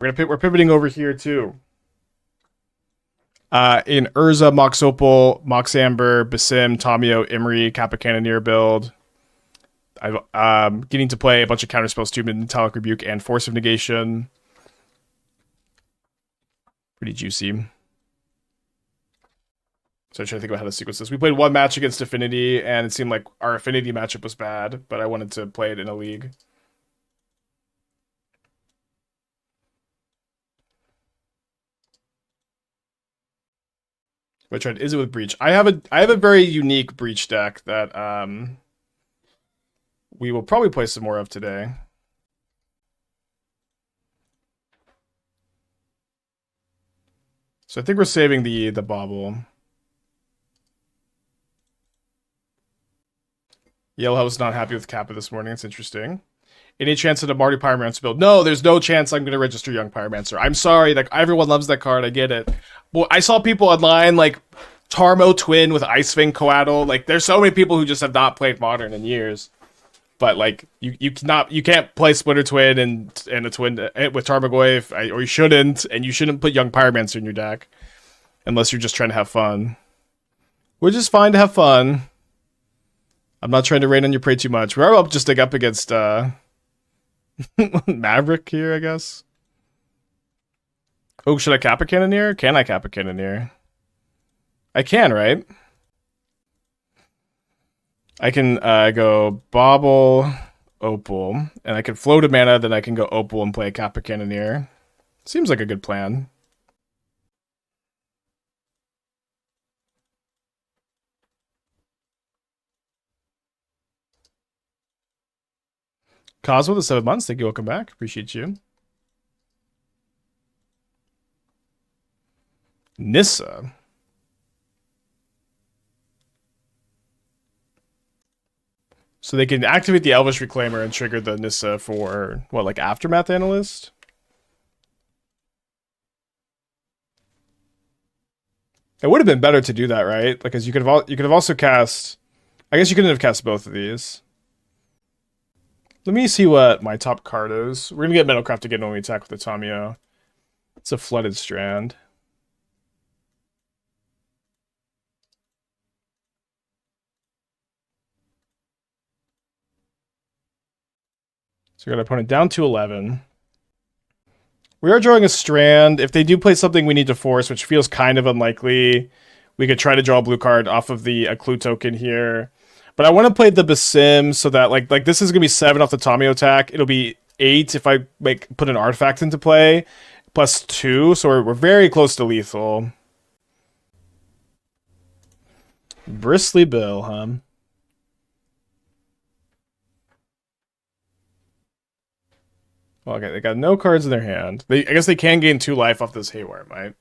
We're pivoting over here too. In Urza, Mox Opal, Mox Amber, Basim, Tamiyo, Emry, Kappa Cannoneer build. I'm getting to play a bunch of counterspells too, Metallic Rebuke and Force of Negation. Pretty juicy. So I try to think about how to sequence this. We played one match against Affinity, and it seemed like our Affinity matchup was bad, but I wanted to play it in a league. Which one is it with Breach? I have a very unique Breach deck that we will probably play some more of today. So I think we're saving the Bauble. Yellowhouse not happy with Kappa this morning. It's interesting. Any chance at a Marty Pyromancer build? No, there's no chance I'm going to register Young Pyromancer. I'm sorry. Like, everyone loves that card. I get it. Well, I saw people online, like, Tarmo Twin with Icewing Coatl. Like, there's so many people who just have not played Modern in years. But, like, you can't play Splinter Twin and a Twin with Tarmogoyf, or you shouldn't. And you shouldn't put Young Pyromancer in your deck. Unless you're just trying to have fun. Which is fine to have fun. I'm not trying to rain on your prey too much. We're up just up against Maverick here, I guess. Oh, should I Kappa Cannoneer? Can I Kappa Cannoneer? I can, right? I can go Bauble, Opal, and I can float a mana, then I can go Opal and play a Kappa Cannoneer. Seems like a good plan. Cosmo, the 7 months. Thank you. Welcome back. Appreciate you. Nissa. So they can activate the Elvish Reclaimer and trigger the Nissa for, what, like Aftermath Analyst? It would have been better to do that, right? Because you could have also cast... I guess you couldn't have cast both of these. Let me see what my top card is. We're going to get Metalcraft again when we attack with the Tamiyo. It's a Flooded Strand. So we got our opponent down to 11. We are drawing a Strand. If they do play something we need to force, which feels kind of unlikely, we could try to draw a blue card off of the clue token here. But I want to play the Basim so that like this is gonna be 7 off the Tamiyo attack. It'll be 8 if I put an artifact into play, plus 2. So we're very close to lethal. Bristly Bill, huh? Well, okay, they got no cards in their hand. I guess they can gain 2 life off this Haywire, right?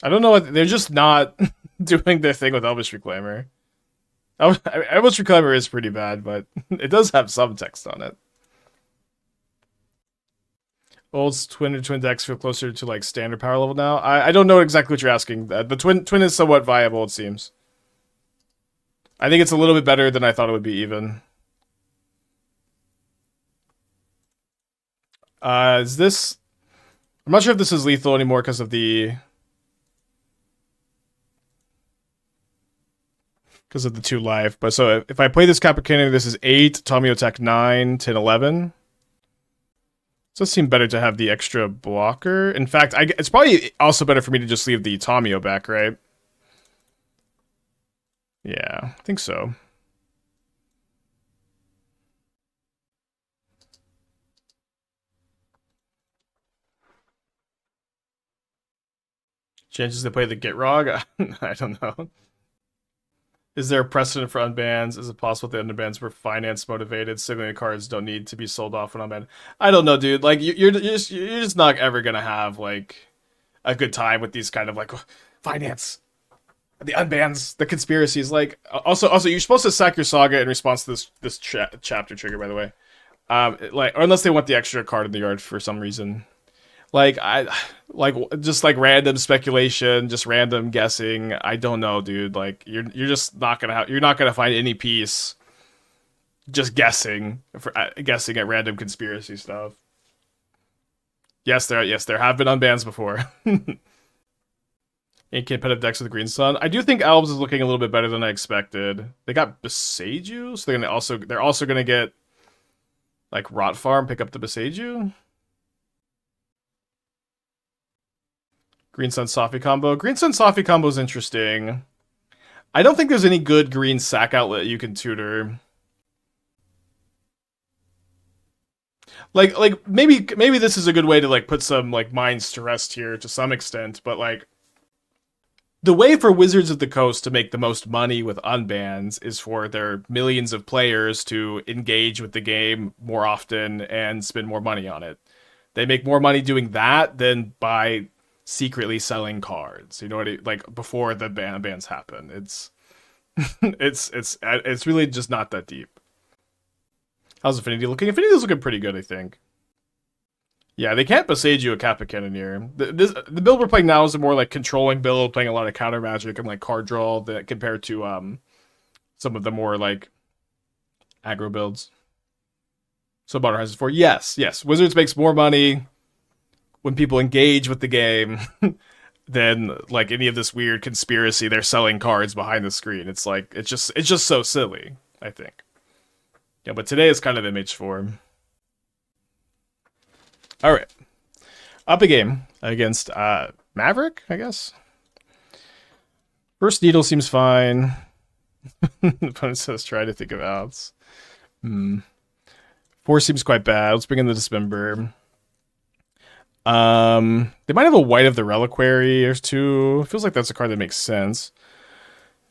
I don't know what they're just not doing their thing with Elvish Reclaimer. Elvish Reclaimer is pretty bad, but it does have some text on it. Old twin decks feel closer to like standard power level now. I don't know exactly what you're asking. The twin is somewhat viable, it seems. I think it's a little bit better than I thought it would be even. Is this... I'm not sure if this is lethal anymore because of the... Because of the 2 life. But so if I play this Kappa Cannoneer, this is 8, Tamiyo attack 9, 10, 11. It does seem better to have the extra blocker. In fact, it's probably also better for me to just leave the Tamiyo back, right? Yeah, I think so. Chances they play the Gitrog? I don't know. Is there a precedent for unbans? Is it possible the underbans were finance motivated? Signaling cards don't need to be sold off when unbanned. I don't know, dude. Like you're just not ever gonna have like a good time with these kind of like finance, the unbans, the conspiracies. Like also you're supposed to sack your Saga in response to this chapter trigger, by the way. Like or unless they want the extra card in the yard for some reason. Like just like random speculation, just random guessing. I don't know, dude. Like you're just not gonna you're not gonna find any peace just guessing at random conspiracy stuff. Yes, there have been unbans before. In competitive decks with the Green Sun. I do think Elves is looking a little bit better than I expected. They got Beseiju, so they're also gonna get like Rot Farm, pick up the Beseiju. Green Sun Sophie combo. Green Sun Sophie combo is interesting. I don't think there's any good green sack outlet you can tutor. Like maybe this is a good way to like put some like minds to rest here to some extent, but like the way for Wizards of the Coast to make the most money with unbans is for their millions of players to engage with the game more often and spend more money on it. They make more money doing that than by secretly selling cards. You know what like before the bans happen. It's it's really just not that deep. How's Affinity looking? Affinity's looking pretty good, I think. Yeah, they can't Beseiju a Kappa Cannoneer. The build we're playing now is a more like controlling build, playing a lot of counter magic and like card draw that compared to some of the more like aggro builds. So Modern Horizons 4, yes. Wizards makes more money when people engage with the game than like any of this weird conspiracy they're selling cards behind the screen. It's like it's just so silly, I think. Yeah, but today is kind of image form. All right, up a game against Maverick, I guess. First Needle seems fine. The opponent says try to think of outs. 4 seems quite bad. Let's bring in the Dismember. They might have a White of the Reliquary or 2. It feels like that's a card that makes sense.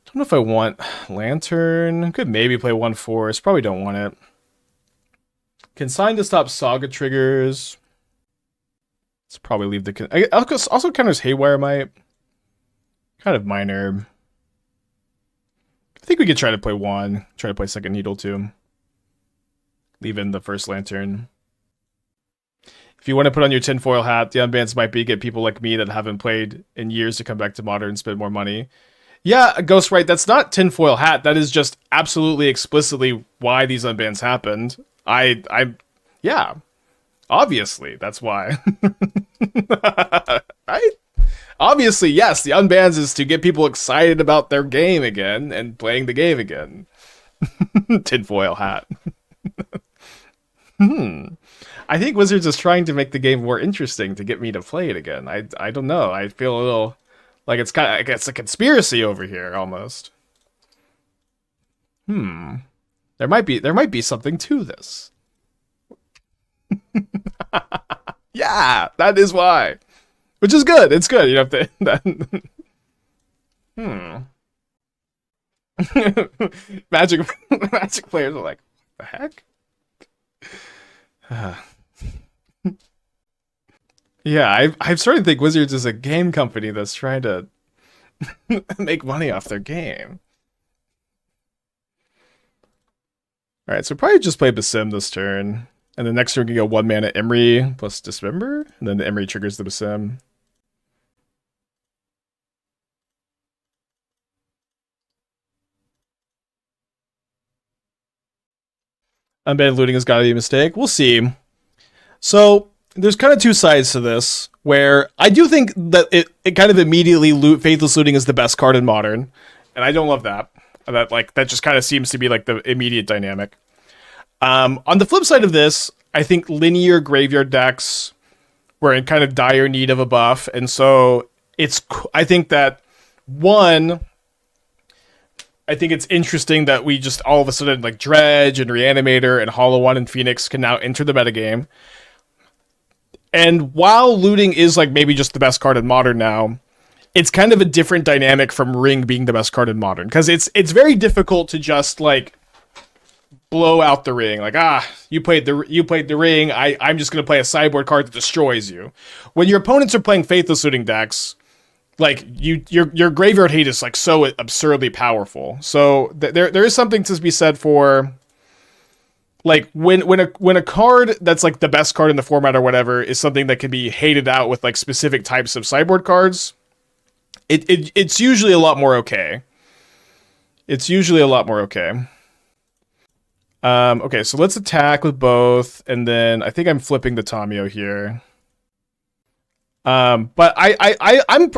Don't know if I want Lantern. Could maybe play 1 Force. Probably don't want it. Consign to stop Saga triggers. Let's probably leave the... Also counters Haywire Might. Kind of minor. I think we could try to play 1. Try to play second Needle too. Leave in the first Lantern. If you want to put on your tinfoil hat, the unbans might be get people like me that haven't played in years to come back to Modern and spend more money. Yeah, Ghost, right, that's not tinfoil hat. That is just absolutely explicitly why these unbans happened. Yeah. Obviously, that's why. Right? Obviously, yes, the unbans is to get people excited about their game again and playing the game again. Tinfoil hat. I think Wizards is trying to make the game more interesting to get me to play it again. I don't know. I feel a little like it's a conspiracy over here almost. There might be something to this. Yeah, that is why. Which is good. It's good. You have to Magic players are like, what the heck? Yeah, I'm starting to think Wizards is a game company that's trying to make money off their game. Alright, so probably just play Basim this turn. And the next turn we can go 1 mana Emry plus Dismember. And then the Emry triggers the Basim. Unbanned looting has got to be a mistake. We'll see. So there's kind of 2 sides to this, where I do think that it kind of immediately Faithless Looting is the best card in Modern, and I don't love that. That just kind of seems to be like the immediate dynamic. On the flip side of this, I think linear graveyard decks were in kind of dire need of a buff, and so I think that I think it's interesting that we just all of a sudden like Dredge and Reanimator and Hollow One and Phoenix can now enter the metagame. And while looting is like maybe just the best card in Modern now, it's kind of a different dynamic from Ring being the best card in Modern, because it's very difficult to just like blow out the Ring. Like, you played the Ring. I'm just gonna play a sideboard card that destroys you. When your opponents are playing Faithless Looting decks, like your graveyard hate is like so absurdly powerful. So there is something to be said for like when a card that's like the best card in the format or whatever is something that can be hated out with like specific types of sideboard cards, it's usually a lot more okay. It's usually a lot more okay. Okay, so let's attack with both, and then I think I'm flipping the Tamiyo here. But I am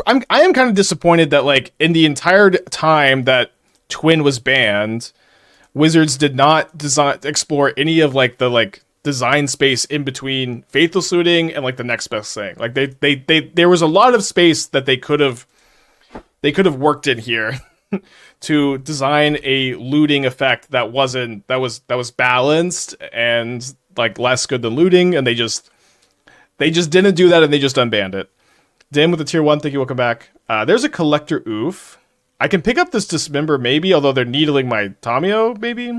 kind of disappointed that like in the entire time that Twin was banned, Wizards did not explore any of like the like design space in between Faithless Looting and like the next best thing. Like they there was a lot of space that they could have worked in here to design a looting effect that was balanced and like less good than looting, and they just didn't do that, and they just unbanned it. Dim with the tier 1, thank you, welcome back. There's a collector oof. I can pick up this Dismember maybe, although they're needling my Tamiyo, maybe?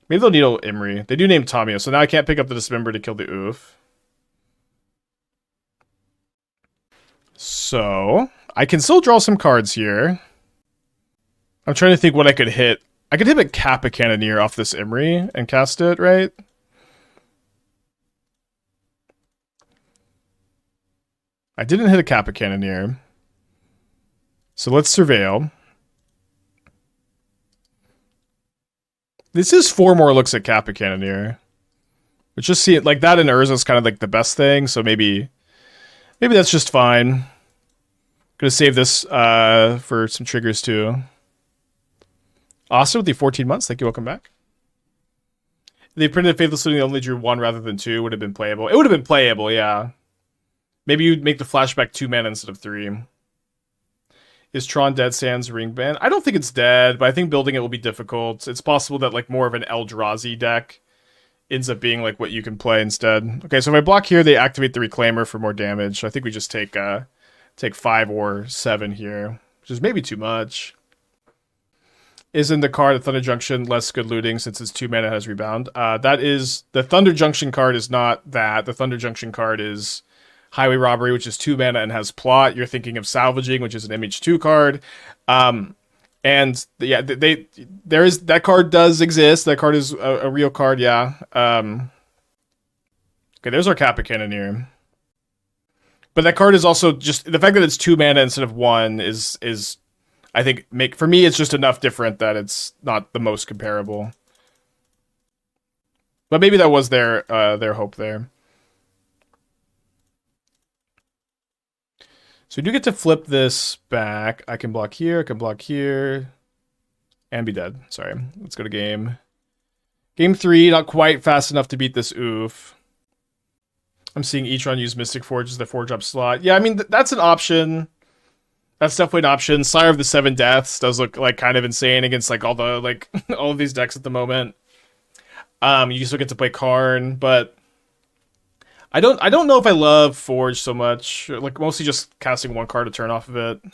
Maybe they'll needle Emry. They do name Tamiyo, so now I can't pick up the Dismember to kill the oof. So, I can still draw some cards here. I'm trying to think what I could hit. I could hit a Kappa Cannoneer off this Emry and cast it, right? I didn't hit a Kappa Cannoneer. So let's surveil. This is 4 more looks at Kappa Cannoneer. But just see it like that in Urza is kind of like the best thing, so maybe that's just fine. Gonna save this for some triggers too. Austin with the 14 months, thank you, welcome back. They printed Faithless Looting, only drew 1 rather than 2, would have been playable. It would have been playable, yeah. Maybe you'd make the flashback 2 mana instead of 3. Is Tron dead sans ring ban? I don't think it's dead, but I think building it will be difficult. It's possible that like more of an Eldrazi deck ends up being like what you can play instead. Okay, so if I block here, they activate the Reclaimer for more damage. So I think we just take 5 or 7 here, which is maybe too much. Isn't the card at Thunder Junction less good looting since its 2 mana has rebound? That is, the Thunder Junction card is not that. The Thunder Junction card is Highway Robbery, which is 2 mana and has plot. You're thinking of Salvaging, which is an MH2 card. And yeah, there is, that card does exist. That card is a real card, yeah. Okay, there's our Kappa Cannoneer. But that card is also just, the fact that it's 2 mana instead of 1 is I think for me it's just enough different that it's not the most comparable. But maybe that was their hope there. So we do get to flip this back. I can block here, I can block here, and be dead. Sorry. Let's go to game. Game 3, not quite fast enough to beat this oof. I'm seeing Etron use Mystic Forge as the 4-drop slot. Yeah, I mean, that's an option. That's definitely an option. Sire of the 7 Deaths does look like kind of insane against like all the like all of these decks at the moment. You still get to play Karn, but I don't know if I love Forge so much. Like mostly just casting 1 card to turn off of it. I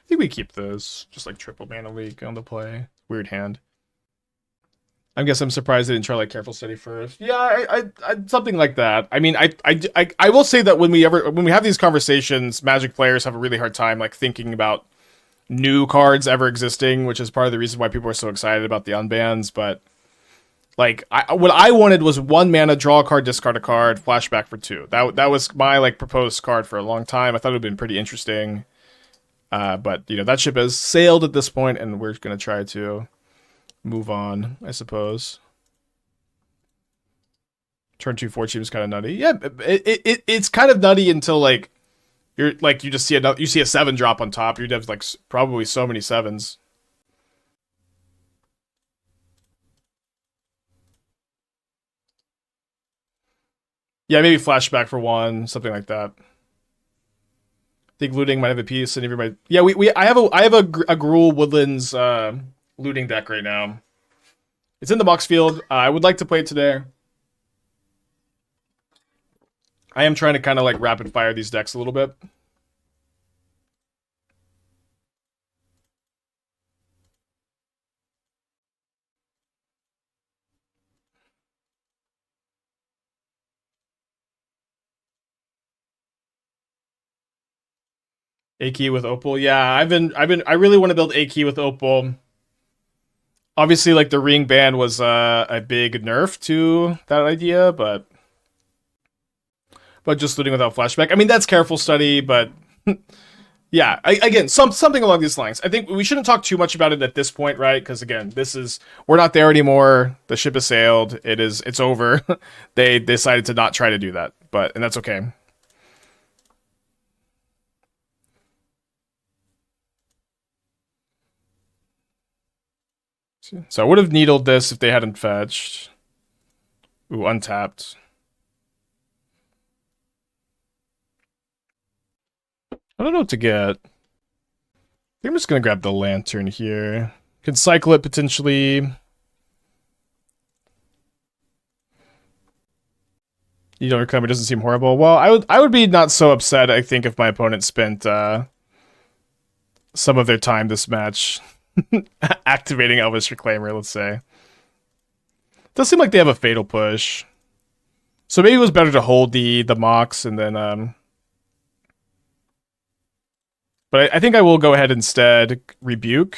think we keep those. Just like triple mana leak on the play. Weird hand. I guess I'm surprised they didn't try like Careful Study first. Yeah, I something like that. I mean, I will say that when we have these conversations, Magic players have a really hard time like thinking about new cards ever existing, which is part of the reason why people are so excited about the unbans. But like, what I wanted was 1 mana, draw a card, discard a card, flashback for 2. That was my like proposed card for a long time. I thought it would have been pretty interesting. But you know, that ship has sailed at this point, and we're gonna try to move on, I suppose. Turn 2 4 seems kind of nutty. Yeah, it's kind of nutty until like you're like you see a 7 drop on top. You'd have like probably so many 7s. Yeah, maybe flashback for 1, something like that. I think looting might have a piece, and everybody. Yeah, I have a Gruul Woodlands looting deck right now. It's in the Mox field. I would like to play it today. I am trying to kind of like rapid fire these decks a little bit. A key with Opal. Yeah, I really want to build a key with Opal. Obviously, like the ring ban was a big nerf to that idea, but just looting without flashback. I mean, that's careful study, but yeah, again, something along these lines. I think we shouldn't talk too much about it at this point, right? Because again, we're not there anymore. The ship has sailed. It's over. They decided to not try to do that, and that's okay. So I would have needled this if they hadn't fetched. Ooh, untapped. I don't know what to get. I think I'm just gonna grab the lantern here. Can cycle it potentially. You don't recover, doesn't seem horrible. Well, I would be not so upset, I think, if my opponent spent some of their time this match activating Elvish Reclaimer, let's say. Does seem like they have a fatal push. So maybe it was better to hold the Mox and then but I think I will go ahead instead rebuke.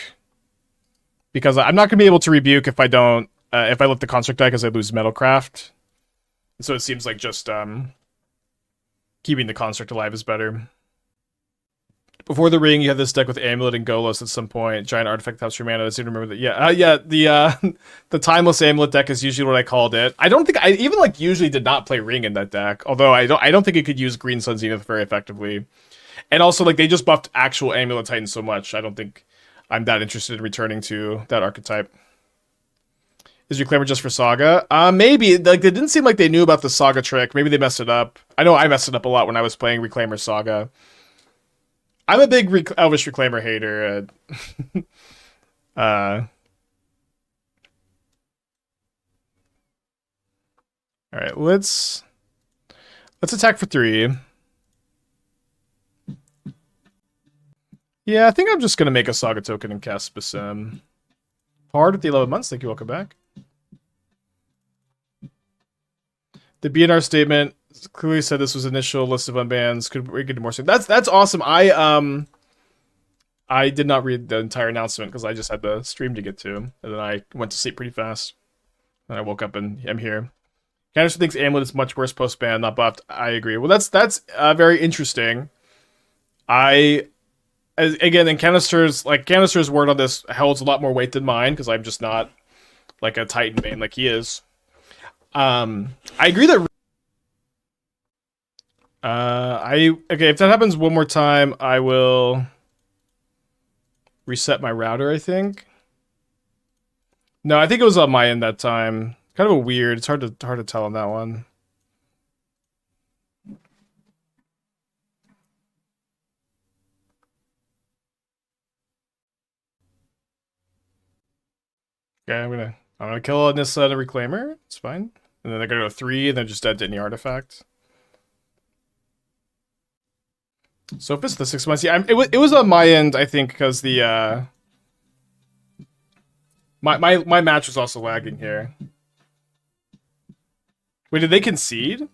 Because I'm not gonna be able to rebuke if I don't if I let the construct die because I lose Metalcraft. So it seems like just keeping the construct alive is better. Before the ring, you had this deck with Amulet and Golos at some point. Giant Artifact House for mana. I seem to remember that. Yeah, the Timeless Amulet deck is usually what I called it. I don't think I even like usually did not play ring in that deck. Although I don't think it could use Green Sun Zenith very effectively. And also like they just buffed actual Amulet Titan so much. I don't think I'm that interested in returning to that archetype. Is Reclaimer just for Saga? Maybe. Like they didn't seem like they knew about the Saga trick. Maybe they messed it up. I know I messed it up a lot when I was playing Reclaimer Saga. I'm a big Elvish Reclaimer hater. All right, let's attack for 3. Yeah, I think I'm just gonna make a Saga token and cast Basim. Hard with the 11 months. Thank you. Welcome back. The BNR statement clearly said this was initial list of unbans. Could we get more soon? That's awesome. I did not read the entire announcement because I just had the stream to get to, and then I went to sleep pretty fast. And I woke up and I'm here. Canister thinks Amulet is much worse post ban, not buffed. I agree. Well, that's very interesting. Again, in Canister's word on this holds a lot more weight than mine because I'm just not like a Titan main like he is. I agree that. Okay, if that happens one more time, I will reset my router, I think. No, I think it was on my end that time. Kind of a weird. It's hard to tell on that one. Okay, I'm gonna kill Nissa and a Reclaimer. It's fine. And then they're gonna go 3 and then just dead to any artifact. So if it's the 6 months, yeah, it was on my end, I think, because the my match was also lagging here. Wait, did they concede?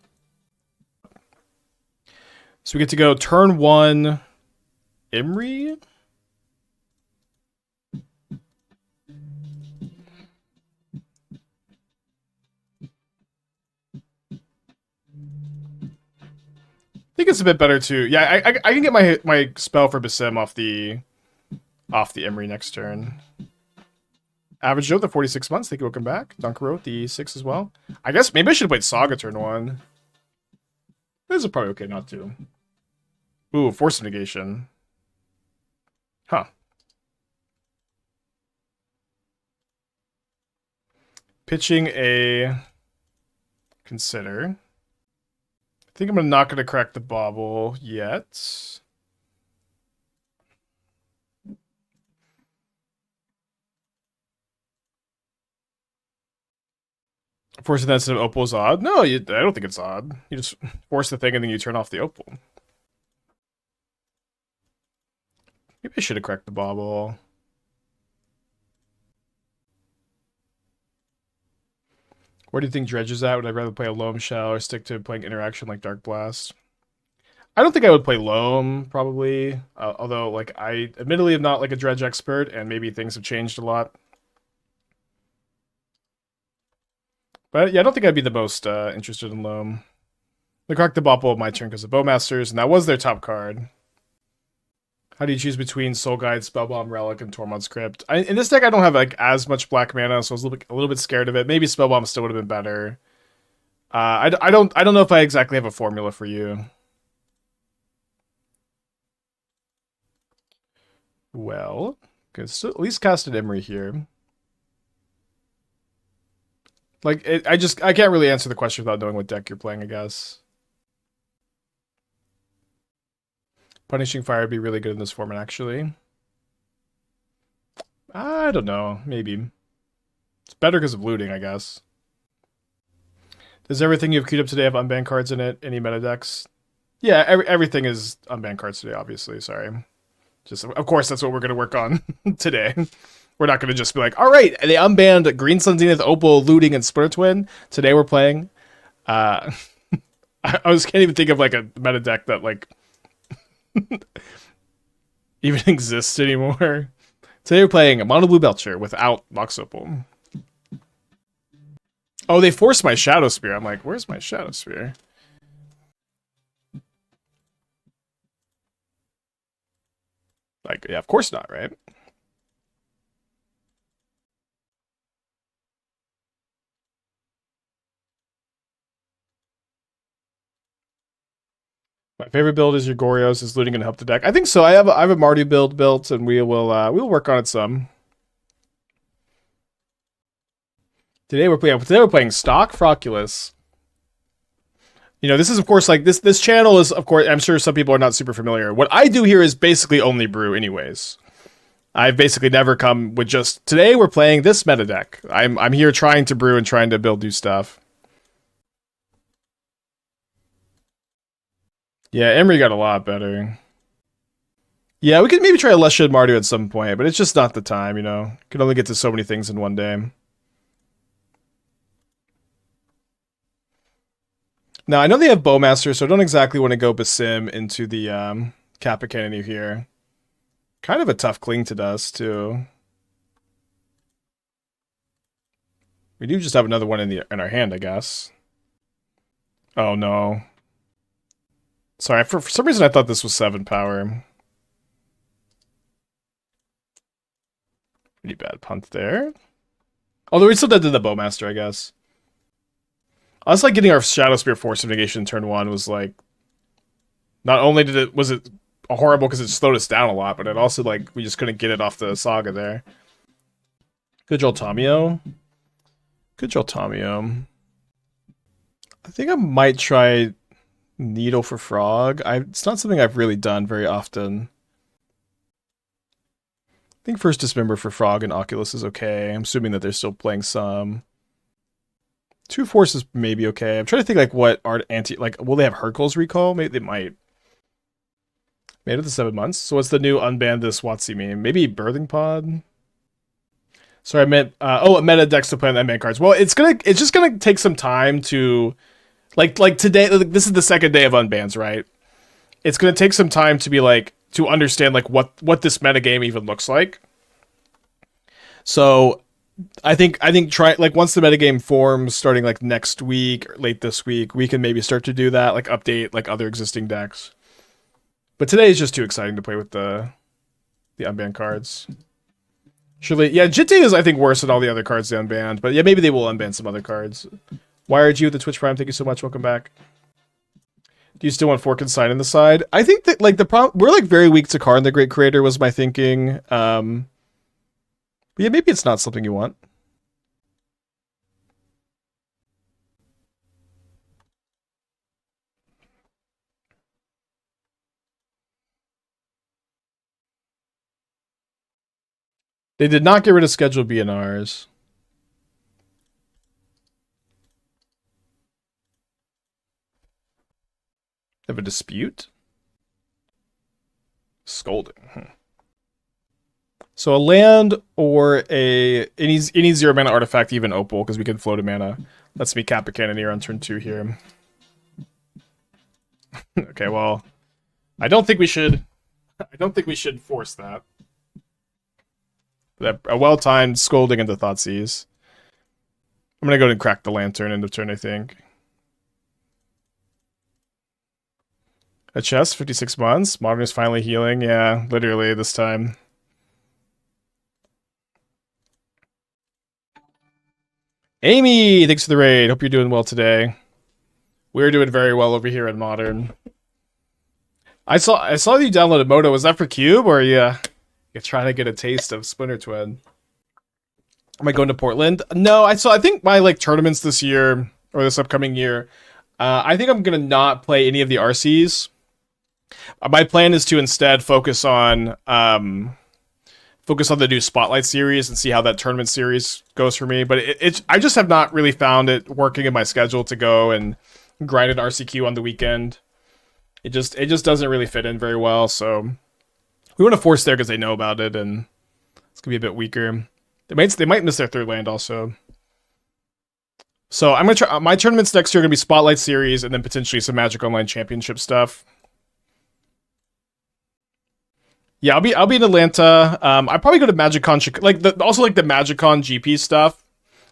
So we get to go turn 1 Emry? I think it's a bit better too. Yeah, I can get my spell for Basim off the Emry next turn. Average Joe, the 46 months. Thank you, welcome back. Dunkero, the 6 as well. I guess maybe I should have played Saga turn 1. This is probably okay not to. Ooh, Force of Negation. Huh. Pitching a Consider. I think I'm not going to crack the Bauble yet. Forcing that instead of Opal is odd? No, I don't think it's odd. You just force the thing and then you turn off the Opal. Maybe I should have cracked the Bauble. Where do you think Dredge is at? Would I rather play a Loam Shell or stick to playing interaction like Dark Blast? I don't think I would play Loam, probably. Although, like, I admittedly am not like a Dredge expert, and maybe things have changed a lot. But yeah, I don't think I'd be the most interested in Loam. They cracked the Bauble of my turn because of Bowmasters, and that was their top card. How do you choose between Soul Guide, Spellbomb, Relic, and Tormod's Crypt? In this deck, I don't have like as much black mana, so I was a little bit scared of it. Maybe Spellbomb still would have been better. I don't know if I exactly have a formula for you. Well, okay, so at least cast an Emry here. Like, I can't really answer the question without knowing what deck you're playing, I guess. Punishing Fire would be really good in this format, actually. I don't know. Maybe. It's better because of looting, I guess. Does everything you've queued up today have unbanned cards in it? Any meta decks? Yeah, everything is unbanned cards today, obviously. Sorry. Just, of course, that's what we're going to work on today. We're not going to just be like, all right, they unbanned Green Sun Zenith, Opal, Looting, and Splitter Twin. Today we're playing. I can't even think of like a meta deck that like even exists anymore. Today we're playing a Mono Blue Belcher without Mox Opal. Oh, they forced my Shadowspear. I'm like, where's my Shadowspear? Like, yeah, of course not, right? My favorite build is your Gorios. Is looting going to help the deck? I think so. I have a Mardu build built, and we'll work on it some. Today we're playing Stock Froculus. You know, this is of course like this channel is of course I'm sure some people are not super familiar. What I do here is basically only brew anyways. I've basically never come with just today we're playing this meta deck. I'm here trying to brew and trying to build new stuff. Yeah, Emry got a lot better. Yeah, we could maybe try a Lush Mardu at some point, but it's just not the time, you know. Can only get to so many things in one day. Now, I know they have Bowmaster, so I don't exactly want to go Basim into the Kappa Cannoneer here. Kind of a tough cling to dust, too. We do just have another one in our hand, I guess. Oh, no. Sorry, for some reason I thought this was 7 power. Pretty bad punt there. Although we still did the Bowmaster, I guess. I was like getting our Shadowspear Force of Negation turn 1 was like... Not only was it horrible because it slowed us down a lot, but it also like we just couldn't get it off the Saga there. Good job, Tamiyo. Good job, Tamiyo. I think I might try Needle for Frog. It's not something I've really done very often. I think first Dismember for Frog and Oculus is okay. I'm assuming that they're still playing some. 2 Forces maybe okay. I'm trying to think like what will they have Hercules recall? Maybe they might. Made it to 7 months. So what's the new unban this WotC meme? Maybe Birthing Pod? Sorry, I meant meta decks to play on the unbanned cards. Well, it's just gonna take some time to like today, this is the second day of unbans, right? It's gonna take some time to be like to understand like what this metagame even looks like. So I think try like once the metagame forms starting like next week or late this week, we can maybe start to do that, like update like other existing decks. But today is just too exciting to play with the unbanned cards. Surely, yeah, Jitte is I think worse than all the other cards they unbanned, but yeah, maybe they will unban some other cards. Wired you with the Twitch Prime, thank you so much, welcome back. Do you still want 4 Consign in the side? I think that like we're like very weak to Karn the Great Creator was my thinking. But yeah, maybe it's not something you want. They did not get rid of scheduled BNRs. Have a dispute? Scolding. So a land or any 0 mana artifact, even Opal, because we can float a mana. Lets me Kappa Cannoneer on turn 2 here. Okay, well, I don't think we should force that. A well-timed scolding into Thoughtseize. I'm gonna go ahead and crack the lantern end of turn, I think. A chest, 56 months. Modern is finally healing. Yeah, literally this time. Amy, thanks for the raid. Hope you're doing well today. We're doing very well over here at Modern. I saw you downloaded Moto. Was that for Cube, or you're trying to get a taste of Splinter Twin? Am I going to Portland? No, I think my like tournaments this year or this upcoming year. I think I'm gonna not play any of the RCs. My plan is to instead focus on the new Spotlight series and see how that tournament series goes for me. But I just have not really found it working in my schedule to go and grind an RCQ on the weekend. It just doesn't really fit in very well. So we want to force there because they know about it, and it's gonna be a bit weaker. They might miss their third land also. So I'm gonna try my tournaments next year are gonna be Spotlight series and then potentially some Magic Online Championship stuff. Yeah, I'll be in Atlanta. I probably go to MagicCon, like the MagicCon GP stuff.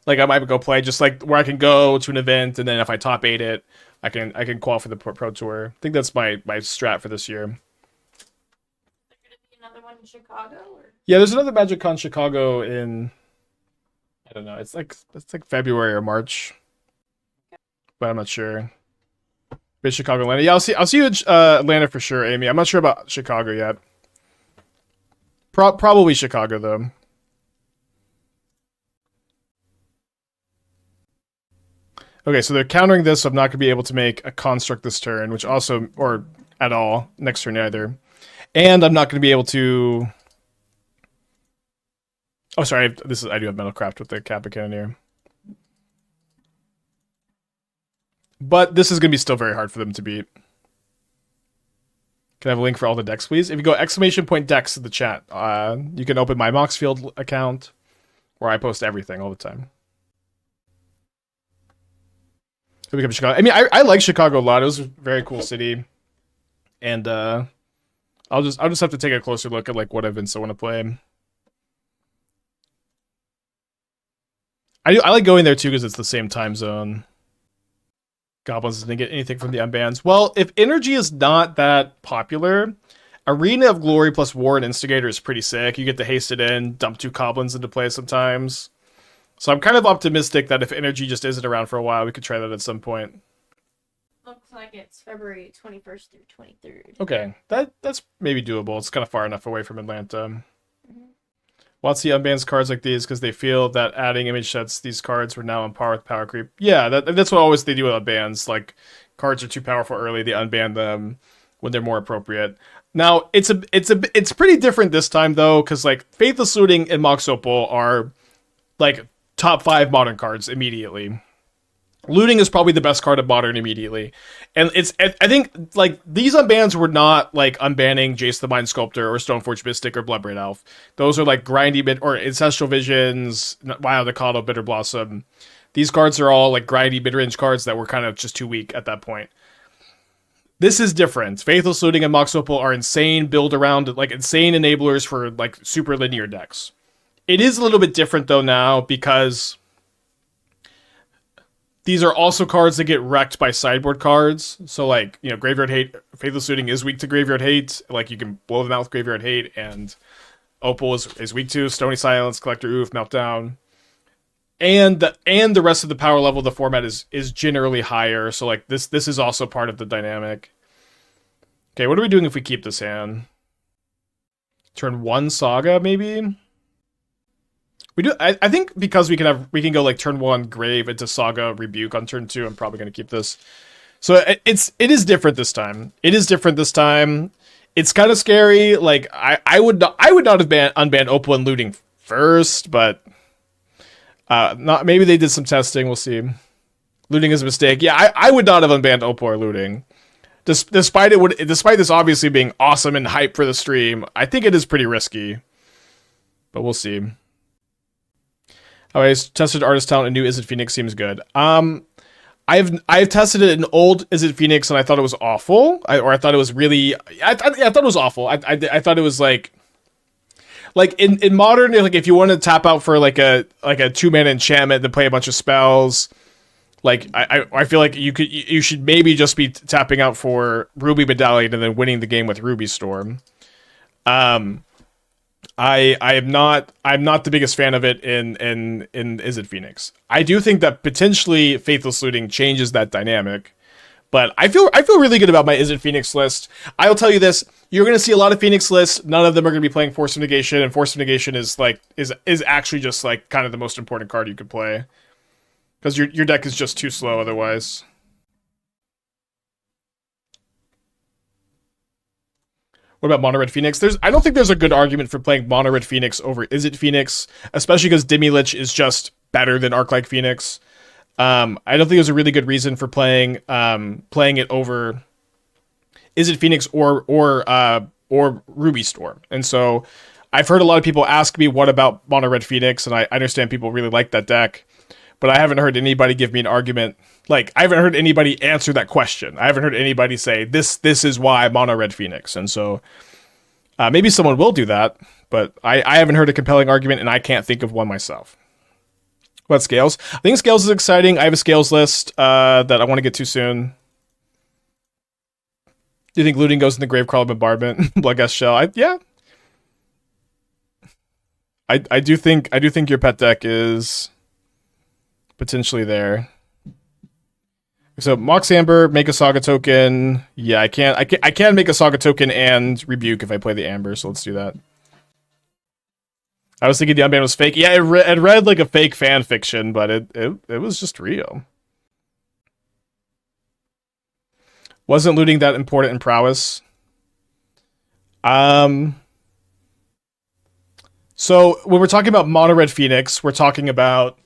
Like I might go play just like where I can go to an event, and then if I top 8 it, I can qualify for the Pro Tour. I think that's my strat for this year. Is there gonna be another one in Chicago? Or? Yeah, there's another MagicCon Chicago in, I don't know. It's like February or March, but I'm not sure. But Chicago, Atlanta. Yeah, I'll see you in Atlanta for sure, Amy. I'm not sure about Chicago yet. Probably Chicago, though. Okay, so they're countering this, so I'm not going to be able to make a construct this turn, which also, or at all, next turn either. And I'm not going to be able to... Oh, sorry, I do have Metalcraft with the Kappa Cannoneer. But this is going to be still very hard for them to beat. Can I have a link for all the decks, please? If you go !decks in the chat, you can open my Moxfield account, where I post everything all the time. So become Chicago. I mean, I like Chicago a lot. It was a very cool city, and I'll just have to take a closer look at like what events I want to play. I like going there too because it's the same time zone. Goblins didn't get anything from the unbans. Well, if energy is not that popular, Arena of Glory plus War and Instigator is pretty sick. You get to haste it in, dump 2 goblins into play sometimes. So I'm kind of optimistic that if energy just isn't around for a while, we could try that at some point. Looks like it's February 21st through 23rd. Okay, that's maybe doable. It's kind of far enough away from Atlanta. WotC unbans cards like these because they feel that adding image sets these cards were now on par with power creep. Yeah, that's what always they do with unbans. Like, cards are too powerful early, they unban them when they're more appropriate. Now, it's pretty different this time though, because like Faithless Looting and Mox Opal are like top 5 modern cards immediately. Looting is probably the best card of Modern immediately. And I think, like, these unbans were not, like, unbanning Jace the Mind Sculptor or Stoneforge Mystic or Bloodbraid Elf. Those are, like, grindy or Ancestral Visions, Wild Mikado, Bitter Blossom. These cards are all, like, grindy mid-range cards that were kind of just too weak at that point. This is different. Faithless Looting and Mox Opal are insane build around, like, insane enablers for, like, super linear decks. It is a little bit different, though, now, because... these are also cards that get wrecked by sideboard cards. So, like, you know, Graveyard Hate, Faithless Looting is weak to Graveyard Hate. Like, you can blow them out with Graveyard Hate, and Opal is weak to Stony Silence, Collector Oof, Meltdown. And the rest of the power level of the format is generally higher. So, like, this is also part of the dynamic. Okay, what are we doing if we keep this hand? Turn 1 Saga, maybe? We do. I think because we can go like turn 1 Grave into Saga Rebuke on turn 2. I'm probably gonna keep this. So it is different this time. It is different this time. It's kind of scary. Like I would not have unbanned Opal and Looting first, but not maybe they did some testing. We'll see. Looting is a mistake. Yeah, I would not have unbanned Opal or Looting. Despite this obviously being awesome and hype for the stream, I think it is pretty risky. But we'll see. I tested Artist Talent and new Izzet Phoenix seems good. I've tested it in old Izzet Phoenix and I thought it was awful. I thought it was really... I thought it was awful. I thought it was like like in modern, like if you want to tap out for like a 2-mana enchantment to play a bunch of spells, like I feel like you should maybe just be tapping out for Ruby Medallion and then winning the game with Ruby Storm. I'm not the biggest fan of it in Is It Phoenix. I do think that potentially Faithless Looting changes that dynamic. But I feel really good about my Is It Phoenix list. I'll tell you this: you're going to see a lot of Phoenix lists. None of them are going to be playing Force of Negation, and Force of Negation is actually just like kind of the most important card you could play because your deck is just too slow otherwise. What about Mono Red Phoenix? I don't think there's a good argument for playing Mono Red Phoenix over Is It Phoenix, especially because Demi Lich is just better than Arc-like Phoenix. I don't think there's a really good reason for playing it over Is It Phoenix or Ruby Storm. And so I've heard a lot of people ask me what about Mono Red Phoenix, and I understand people really like that deck, but I haven't heard anybody give me an argument. Like, I haven't heard anybody answer that question. I haven't heard anybody say this is why Mono Red Phoenix. And so maybe someone will do that, but I haven't heard a compelling argument, and I can't think of one myself. What Scales? I think Scales is exciting. I have a Scales list that I want to get to soon. Do you think Looting goes in the Gravecrawler Bombardment? Bloodgust Shell? Yeah. I do think your pet deck is potentially there. So Mox Amber, make a Saga token. Yeah, I can make a Saga token and Rebuke if I play the Amber, so let's do that. I was thinking the unban was fake. Yeah, it read like a fake fan fiction, but it was just real. Wasn't Looting that important in prowess? So when we're talking about Mono Red Phoenix, we're talking about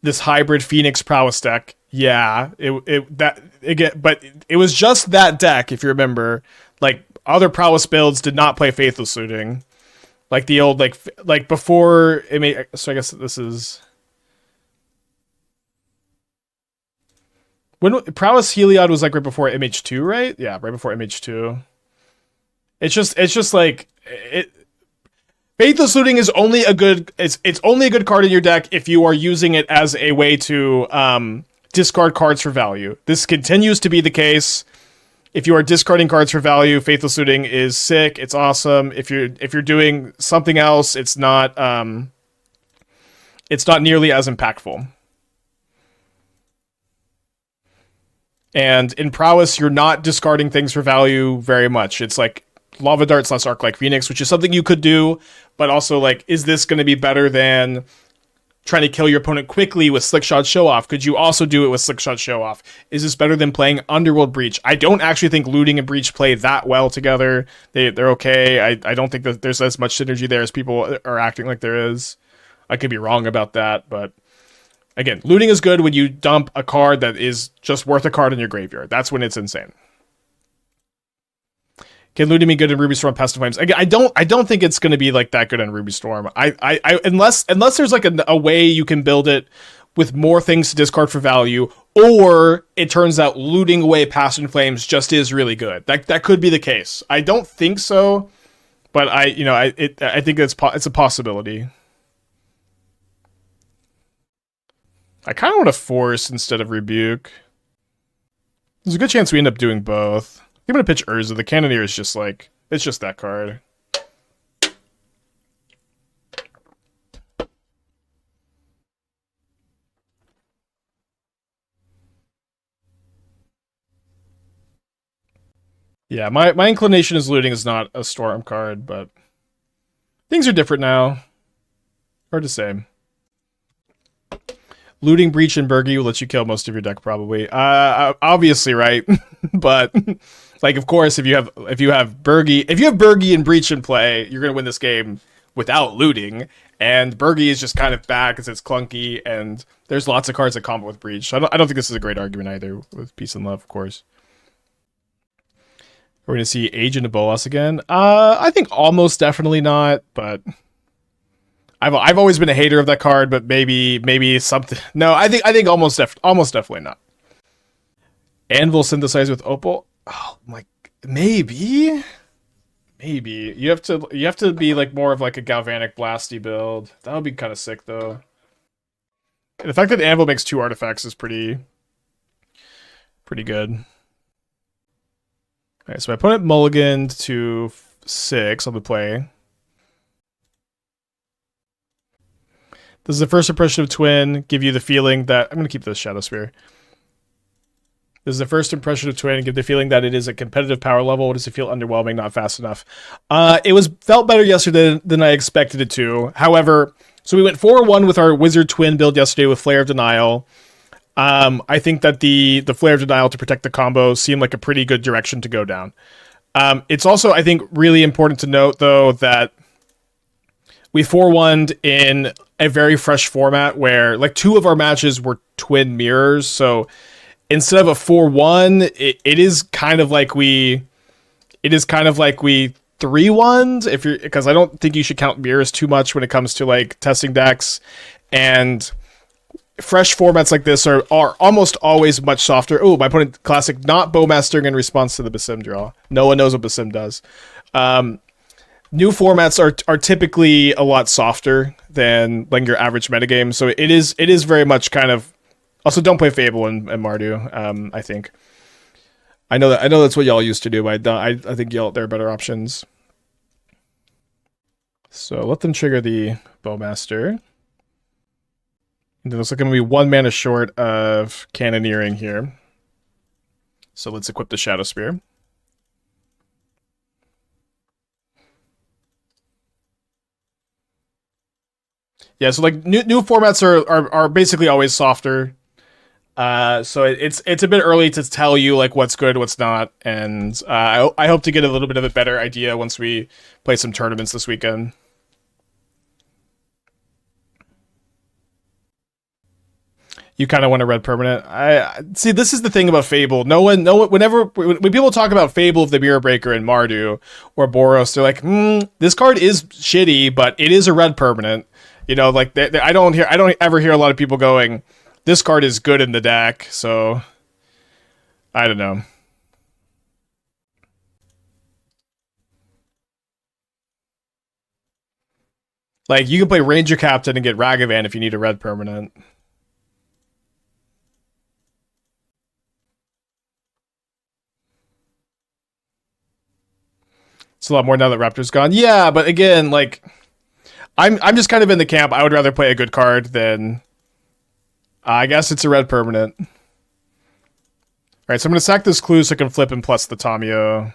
this hybrid Phoenix prowess deck. Yeah, but it was just that deck, if you remember. Like, other prowess builds did not play Faithless Looting. Like the old, like before it may. So I guess this is when Prowess Heliod was like right before MH2, right? Yeah, right before MH2. It's just like it. Faithless Looting is only a good. It's only a good card in your deck if you are using it as a way to discard cards for value. This continues to be the case. If you are discarding cards for value, Faithless Looting is sick. It's awesome. If you're doing something else, it's not nearly as impactful. And in prowess, you're not discarding things for value very much. It's like Lava Darts less Arc-like Phoenix, which is something you could do, but also like, is this going to be better than trying to kill your opponent quickly with Slickshot Show Off? Could you also do it with Slickshot Show Off? Is this better than playing Underworld Breach? I don't actually think Looting and Breach play that well together. They're okay. I don't think that there's as much synergy there as people are acting like there is. I could be wrong about that, but again, Looting is good when you dump a card that is just worth a card in your graveyard. That's when it's insane. Can Looting be good in Ruby Storm Pest of Flames? Again, I don't think it's going to be like that good in Ruby Storm. Unless there's like a way you can build it with more things to discard for value, or it turns out Looting away Past in Flames just is really good. That could be the case. I don't think so, but I think it's a possibility. I kind of want to Force instead of Rebuke. There's a good chance we end up doing both. I'm going to pitch Urza. The Cannoneer is just like, it's just that card. Yeah, my inclination is Looting is not a Storm card, but things are different now. Hard to say. Looting, Breach, and Burgie will let you kill most of your deck, probably. Obviously, right? But like, of course, if you have Burgie and Breach in play, you're gonna win this game without Looting. And Burgie is just kind of bad because it's clunky, and there's lots of cards that combo with Breach. So I don't think this is a great argument either. With Peace and Love, of course. We're gonna see Agent of Bolas again. I think almost definitely not, but I've always been a hater of that card, but maybe something. No, I think almost definitely not. Anvil synthesized with Opal. Oh my, maybe. Maybe you have to be like more of like a galvanic blasty build. That would be kind of sick though. And the fact that Anvil makes 2 artifacts is pretty good. Alright, so my opponent mulliganed to 6 on the play. Does the first impression of Twin give you the feeling that... I'm going to keep this Shadowspear. Does the first impression of Twin give the feeling that it is a competitive power level, or does it feel underwhelming, not fast enough? It felt better yesterday than I expected it to. However, so we went 4-1 with our Wizard Twin build yesterday with Flare of Denial. I think that the Flare of Denial to protect the combo seemed like a pretty good direction to go down. It's also, I think, really important to note, though, that we 4-1'd in a very fresh format where, like, 2 of our matches were twin mirrors, so instead of a 4-1, it is kind of like we 3-1'd, because I don't think you should count mirrors too much when it comes to like testing decks, and fresh formats like this are almost always much softer. Oh, my opponent classic not Bowmastering in response to the Basim draw. No one knows what Basim does. New formats are typically a lot softer than like your average metagame, so it is very much kind of. Also, don't play Fable and Mardu. I think. I know that's what y'all used to do, but I think there are better options. So let them trigger the Bowmaster. And it looks like I'm going to be 1 mana short of Cannoneering here. So let's equip the Shadowspear. Yeah, so like new formats are basically always softer. So it's a bit early to tell you like what's good, what's not, and I hope to get a little bit of a better idea once we play some tournaments this weekend. You kind of want a red permanent. I see. This is the thing about Fable. Whenever when people talk about Fable of the Mirror Breaker and Mardu or Boros, they're like, this card is shitty, but it is a red permanent. You know, like I don't ever hear a lot of people going, this card is good in the deck. So I don't know. Like you can play Ranger Captain and get Ragavan if you need a red permanent. It's a lot more now that Raptor's gone. Yeah, but again, like I'm just kind of in the camp. I would rather play a good card than I guess it's a red permanent. Alright, so I'm gonna sack this clue so I can flip and plus the Tamiyo.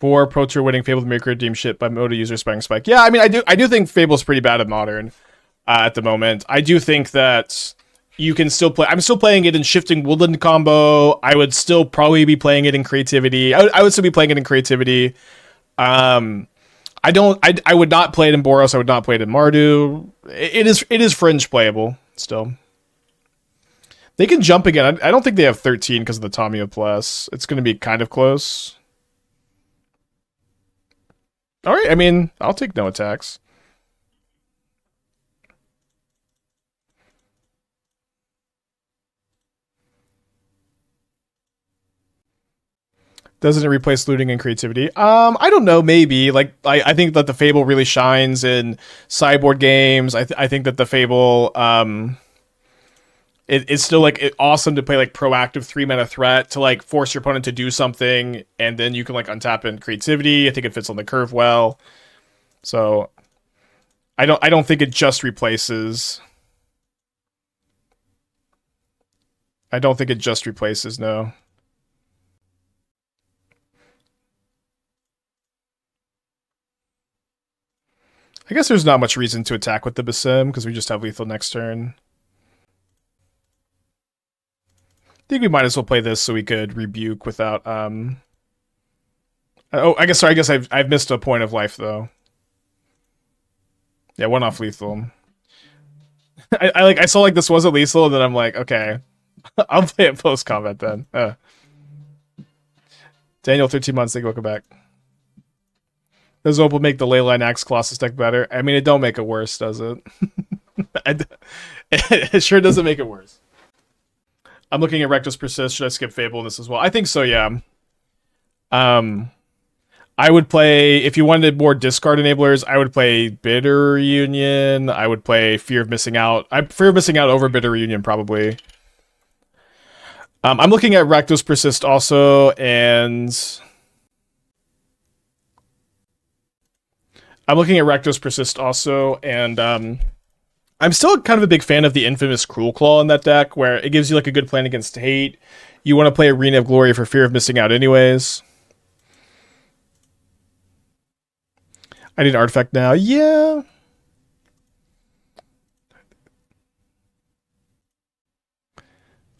4 Pro Tour winning Fable the Maker redeem shit by Moda user Spang Spike. Yeah, I mean I do think Fable's pretty bad at Modern at the moment. I do think that you can still play. I'm still playing it in Shifting Woodland combo. I would still probably be playing it in Creativity. I would still be playing it in Creativity. I would not play it in Boros. I would not play it in Mardu. It is fringe playable still. They can jump again. I don't think they have 13 because of the Tamiyo Plus. It's going to be kind of close. All right. I mean, I'll take no attacks. Doesn't it replace looting and creativity? I don't know, maybe. Like, I think that the Fable really shines in sideboard games. I think that the Fable, it's still, like, awesome to play, like, proactive 3-mana threat to, like, force your opponent to do something, and then you can, like, untap in creativity. I think it fits on the curve well. So, I don't think it just replaces... I don't think it just replaces, no. I guess there's not much reason to attack with the Basim, because we just have lethal next turn. I think we might as well play this so we could rebuke without, Oh, I guess I've missed a point of life, though. Yeah, 1 off lethal. I saw, like, this wasn't lethal, and then I'm like, okay. I'll play it post-combat, then. Daniel, 13 months, thank you, welcome back. Does Opal make the Leyline Axe Colossus deck better? I mean, it don't make it worse, does it? It sure doesn't make it worse. I'm looking at Rectus Persist. Should I skip Fable in this as well? I think so, yeah. I would play, if you wanted more discard enablers, I would play Bitter Reunion. I would play Fear of Missing Out. Fear of Missing Out over Bitter Reunion, probably. I'm looking at Rakdos Persist also, and I'm still kind of a big fan of the infamous Cruel Claw in that deck, where it gives you like a good plan against hate. You want to play Arena of Glory for Fear of Missing Out anyways. I need an artifact now. Yeah.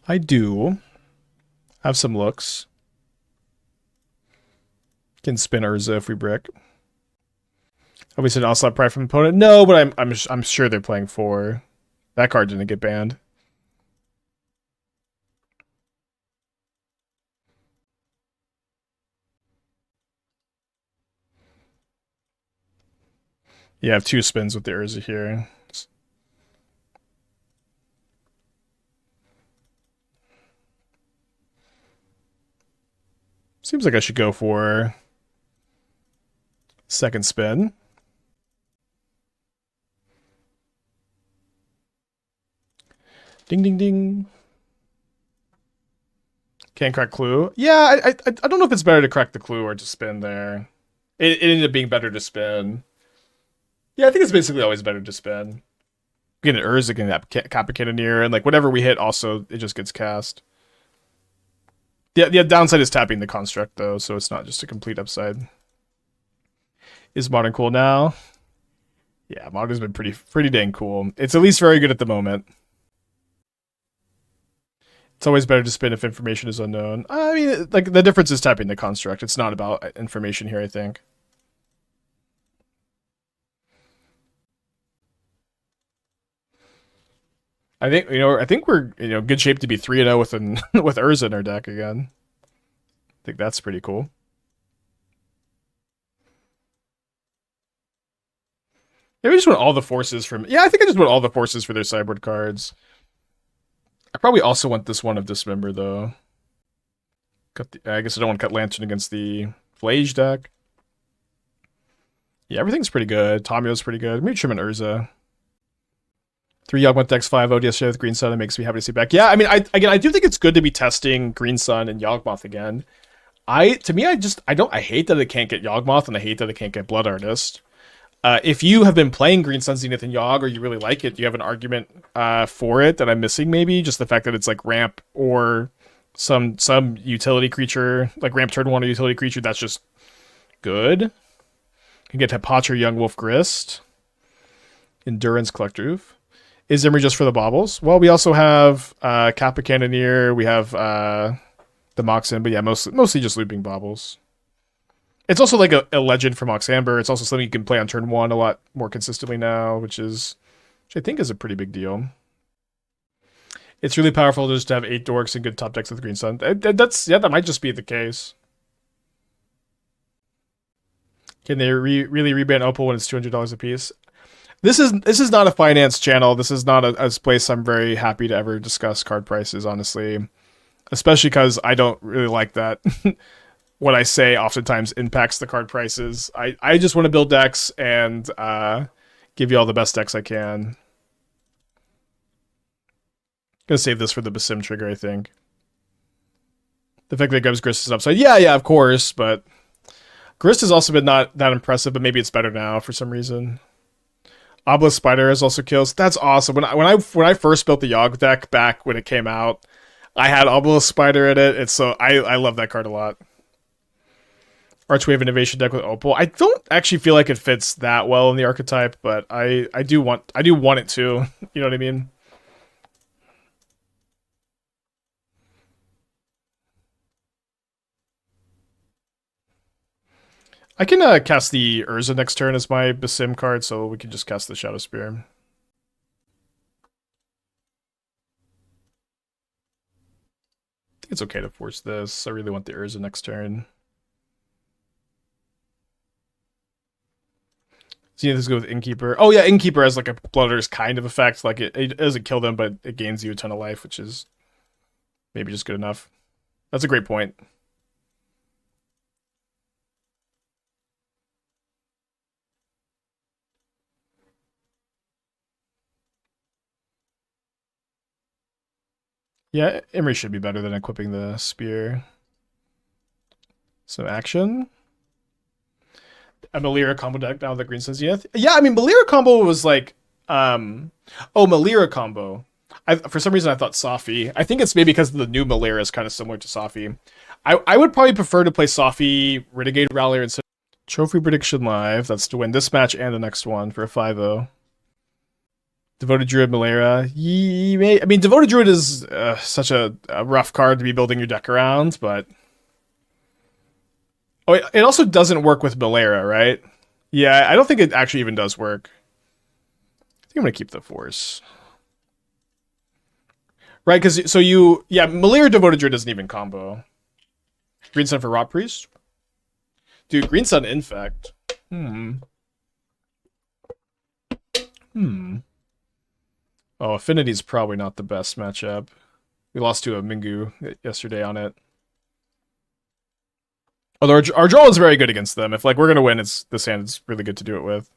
I do have some looks. Can spin Urza if we brick. Obviously, an Onslaught Pride from opponent. No, but I'm sure they're playing 4. That card didn't get banned. Yeah, I have 2 spins with the Urza here. Seems like I should go for second spin. Ding, ding, ding. Can't crack Clue. Yeah, I don't know if it's better to crack the Clue or to spin there. It ended up being better to spin. Yeah, I think it's basically always better to spin. Get an Urza, get that Kappa Cannoneer, and like whatever we hit, also it just gets cast. The downside is tapping the construct though, so it's not just a complete upside. Is Modern cool now? Yeah, Modern's been pretty dang cool. It's at least very good at the moment. It's always better to spin if information is unknown. I mean, like the difference is tapping the construct. It's not about information here, I think. I think we're good shape to be 3-0 with with Urza in our deck again. I think that's pretty cool. Maybe I just want all the forces from. Yeah, I think I just want all the forces for their sideboard cards. I probably also want this one of Dismember though. I guess I don't want to cut Lantern against the Flage deck. Yeah, everything's pretty good. Tamiyo's pretty good. Maybe trim an Urza. 3 Yawgmoth decks, 5 ODS with Green Sun. It makes me happy to see back. Yeah, I mean, I do think it's good to be testing Green Sun and Yawgmoth again. I hate that it can't get Yawgmoth, and I hate that it can't get Blood Artist. If you have been playing Green Sun, Zenith, and Yawg, or you really like it, you have an argument for it that I'm missing, maybe? Just the fact that it's like ramp or some utility creature, like ramp turn 1 or utility creature, that's just good. You can get Hepatria, Young Wolf Grist. Endurance Collector. Is Emry just for the baubles? Well, we also have Kappa Cannoneer. We have the Mox Amber, but yeah, mostly just looping baubles. It's also like a legend for Mox Amber. It's also something you can play on turn 1 a lot more consistently now, which I think is a pretty big deal. It's really powerful just to have 8 dorks and good top decks with Green Sun. That might just be the case. Can they really reban Opal when it's $200 a piece? This is not a finance channel. This is not a place I'm very happy to ever discuss card prices, honestly. Especially because I don't really like that. What I say oftentimes impacts the card prices. I just want to build decks and give you all the best decks I can. Gonna save this for the Basim trigger, I think. The fact that it gives Grist is upside. Yeah, of course, but Grist has also been not that impressive, but maybe it's better now for some reason. Obelisk Spider has also kills. That's awesome. When I first built the Yawg deck back when it came out, I had Obelisk Spider in it. It's so I love that card a lot. Archway of Innovation deck with Opal. I don't actually feel like it fits that well in the archetype, but I do want it to. You know what I mean? I can cast the Urza next turn as my Basim card, so we can just cast the Shadowspear. I think it's okay to force this. I really want the Urza next turn. See, this go with Innkeeper. Oh yeah, Innkeeper has like a Blooders kind of effect. Like it doesn't kill them, but it gains you a ton of life, which is maybe just good enough. That's a great point. Yeah, Emry should be better than equipping the spear. So action. A Melira combo deck now that Green says yes. Yeah, I mean Melira combo was like Melira combo. For some reason I thought Safi. I think it's maybe because the new Melira is kind of similar to Safi. I would probably prefer to play Safi Renegade Rallier instead. Trophy prediction live. That's to win this match and the next one for a 5-0. Devoted Druid Melira. I mean, Devoted Druid is such a rough card to be building your deck around, but oh, it also doesn't work with Melira, right? Yeah, I don't think it actually even does work. I think I'm gonna keep the Force. Right, because Melira Devoted Druid doesn't even combo. Green Sun for Rot Priest? Dude, Green Sun Infect. Oh, Affinity's probably not the best matchup. We lost to a Mingu yesterday on it. Although our draw is very good against them. If like we're gonna win, it's this hand is really good to do it with.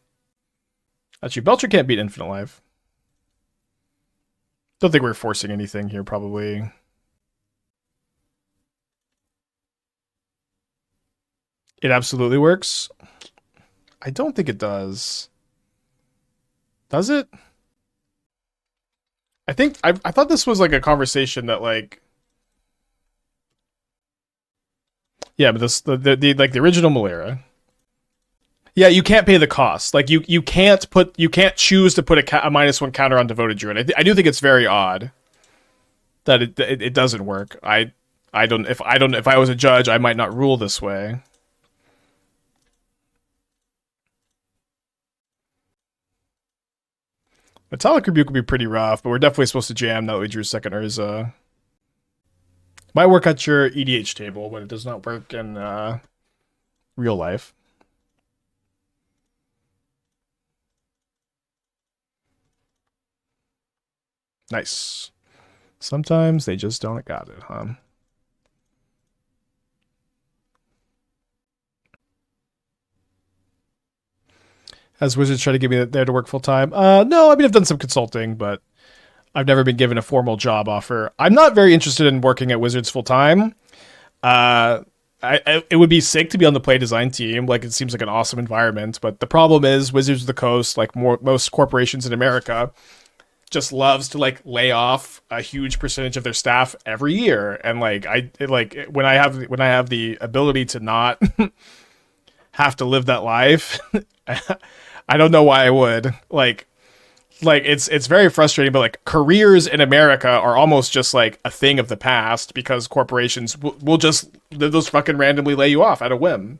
Actually, Belcher can't beat Infinite Life. Don't think we're forcing anything here, probably. It absolutely works. I don't think it does. Does it? I think I thought this was like a conversation that like, yeah, but this the like the original Melira. Yeah, you can't pay the cost. Like you can't choose to put a -1 counter on Devoted Druid. I do think it's very odd that it doesn't work. If I was a judge, I might not rule this way. Metallic Rebuke would be pretty rough, but we're definitely supposed to jam now that we drew second Urza. Might work at your EDH table, but it does not work in real life. Nice. Sometimes they just don't got it, huh? Has Wizards tried to get me there to work full time? No, I mean, I've done some consulting, but I've never been given a formal job offer. I'm not very interested in working at Wizards full time. It would be sick to be on the play design team. Like, it seems like an awesome environment, but the problem is Wizards of the Coast, like most corporations in America, just loves to like lay off a huge percentage of their staff every year. And like when I have the ability to not have to live that life, I don't know why I would. Like it's very frustrating, but like careers in America are almost just like a thing of the past because corporations will just fucking randomly lay you off at a whim.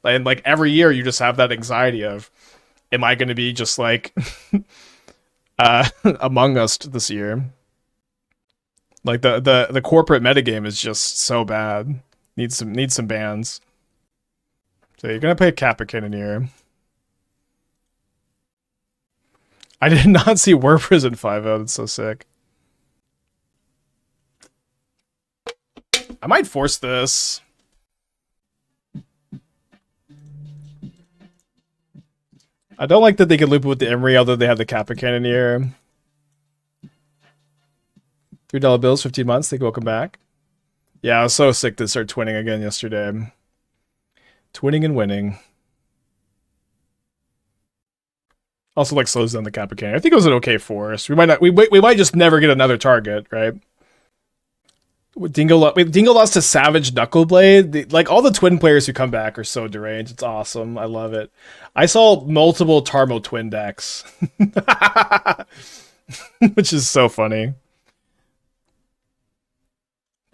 And like every year you just have that anxiety of, am I going to be just like Among Us this year? Like the corporate metagame is just so bad. Needs some bans. So you're gonna play Kappa Cannoneer. I did not see War Prison 5-0. That's so sick. I might force this. I don't like that they can loop it with the Emry, although they have the Kappa Cannoneer. $3 bills, 15 months. Thank you, welcome back. Yeah, I was so sick to start twinning again yesterday. Twinning and winning. Also, like, slows down the Kappa Cannoneer. I think it was an okay force. We might just never get another target, right? Dingo lost to Savage Knuckleblade. Like, all the twin players who come back are so deranged. It's awesome. I love it. I saw multiple Tarmo twin decks, which is so funny.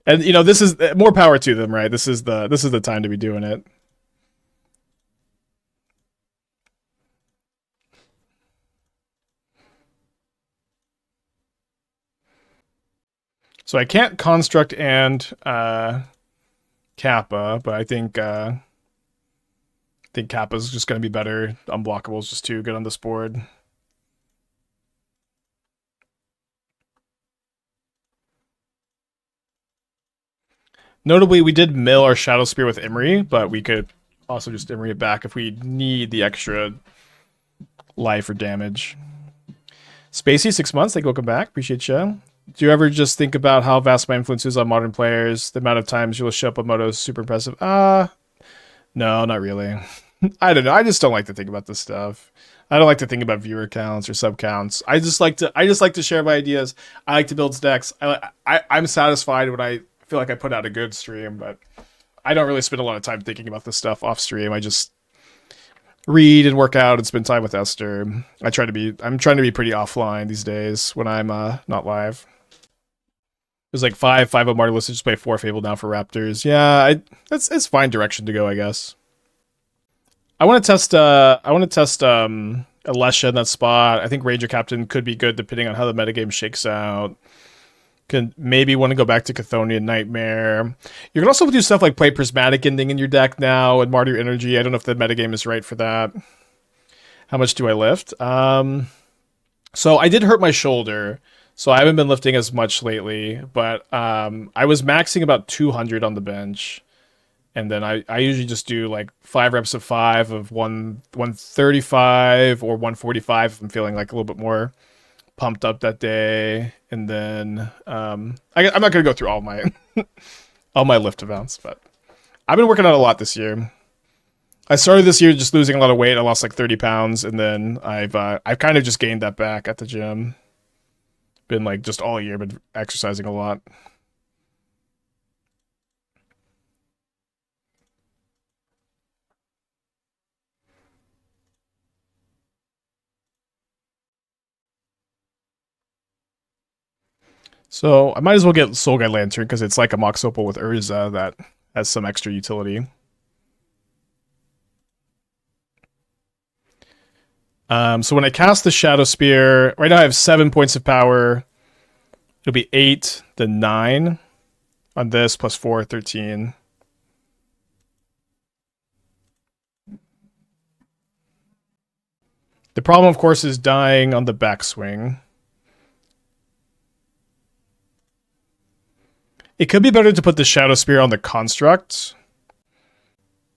And you know, this is more power to them, right? This is the time to be doing it. So I can't construct and Kappa, but I think Kappa's just going to be better. Unblockable is just too good on this board. Notably, we did mill our Shadowspear with Emry, but we could also just Emry it back if we need the extra life or damage. Spacey, 6 months. Thank you, welcome back. Appreciate you. Do you ever just think about how vast my influence is on modern players? The amount of times you'll show up on Moto is super impressive. No, not really. I don't know. I just don't like to think about this stuff. I don't like to think about viewer counts or sub counts. I just like to share my ideas. I like to build decks. I'm satisfied when I feel like I put out a good stream, but I don't really spend a lot of time thinking about this stuff off stream. I just read and work out and spend time with Esther. I'm trying to be pretty offline these days when I'm not live. There's like 5 of Marty listed. Just play 4 Fable now for Raptors. Yeah, it's fine direction to go, I guess. I want to test Alesha in that spot. I think Ranger Captain could be good depending on how the metagame shakes out. Can maybe want to go back to Chthonian Nightmare. You can also do stuff like play Prismatic Ending in your deck now and Martyr Energy. I don't know if the metagame is right for that. How much do I lift? So I did hurt my shoulder, so I haven't been lifting as much lately, but I was maxing about 200 on the bench. And then I usually just do like 5 reps of 5 of 135 or 145 if I'm feeling like a little bit more pumped up that day. And then I'm not gonna go through all my all my lift amounts, but I've been working out a lot this year. I started this year just losing a lot of weight. I lost like 30 pounds, and then I've kind of just gained that back at the gym. Been like just all year been exercising a lot. So I might as well get Soul Guide Lantern because it's like a Mox Opal with Urza that has some extra utility. So when I cast the Shadowspear, right now I have 7 points of power. It'll be 8, then 9 on this, plus 4, 13. The problem, of course, is dying on the backswing. It could be better to put the Shadowspear on the Construct,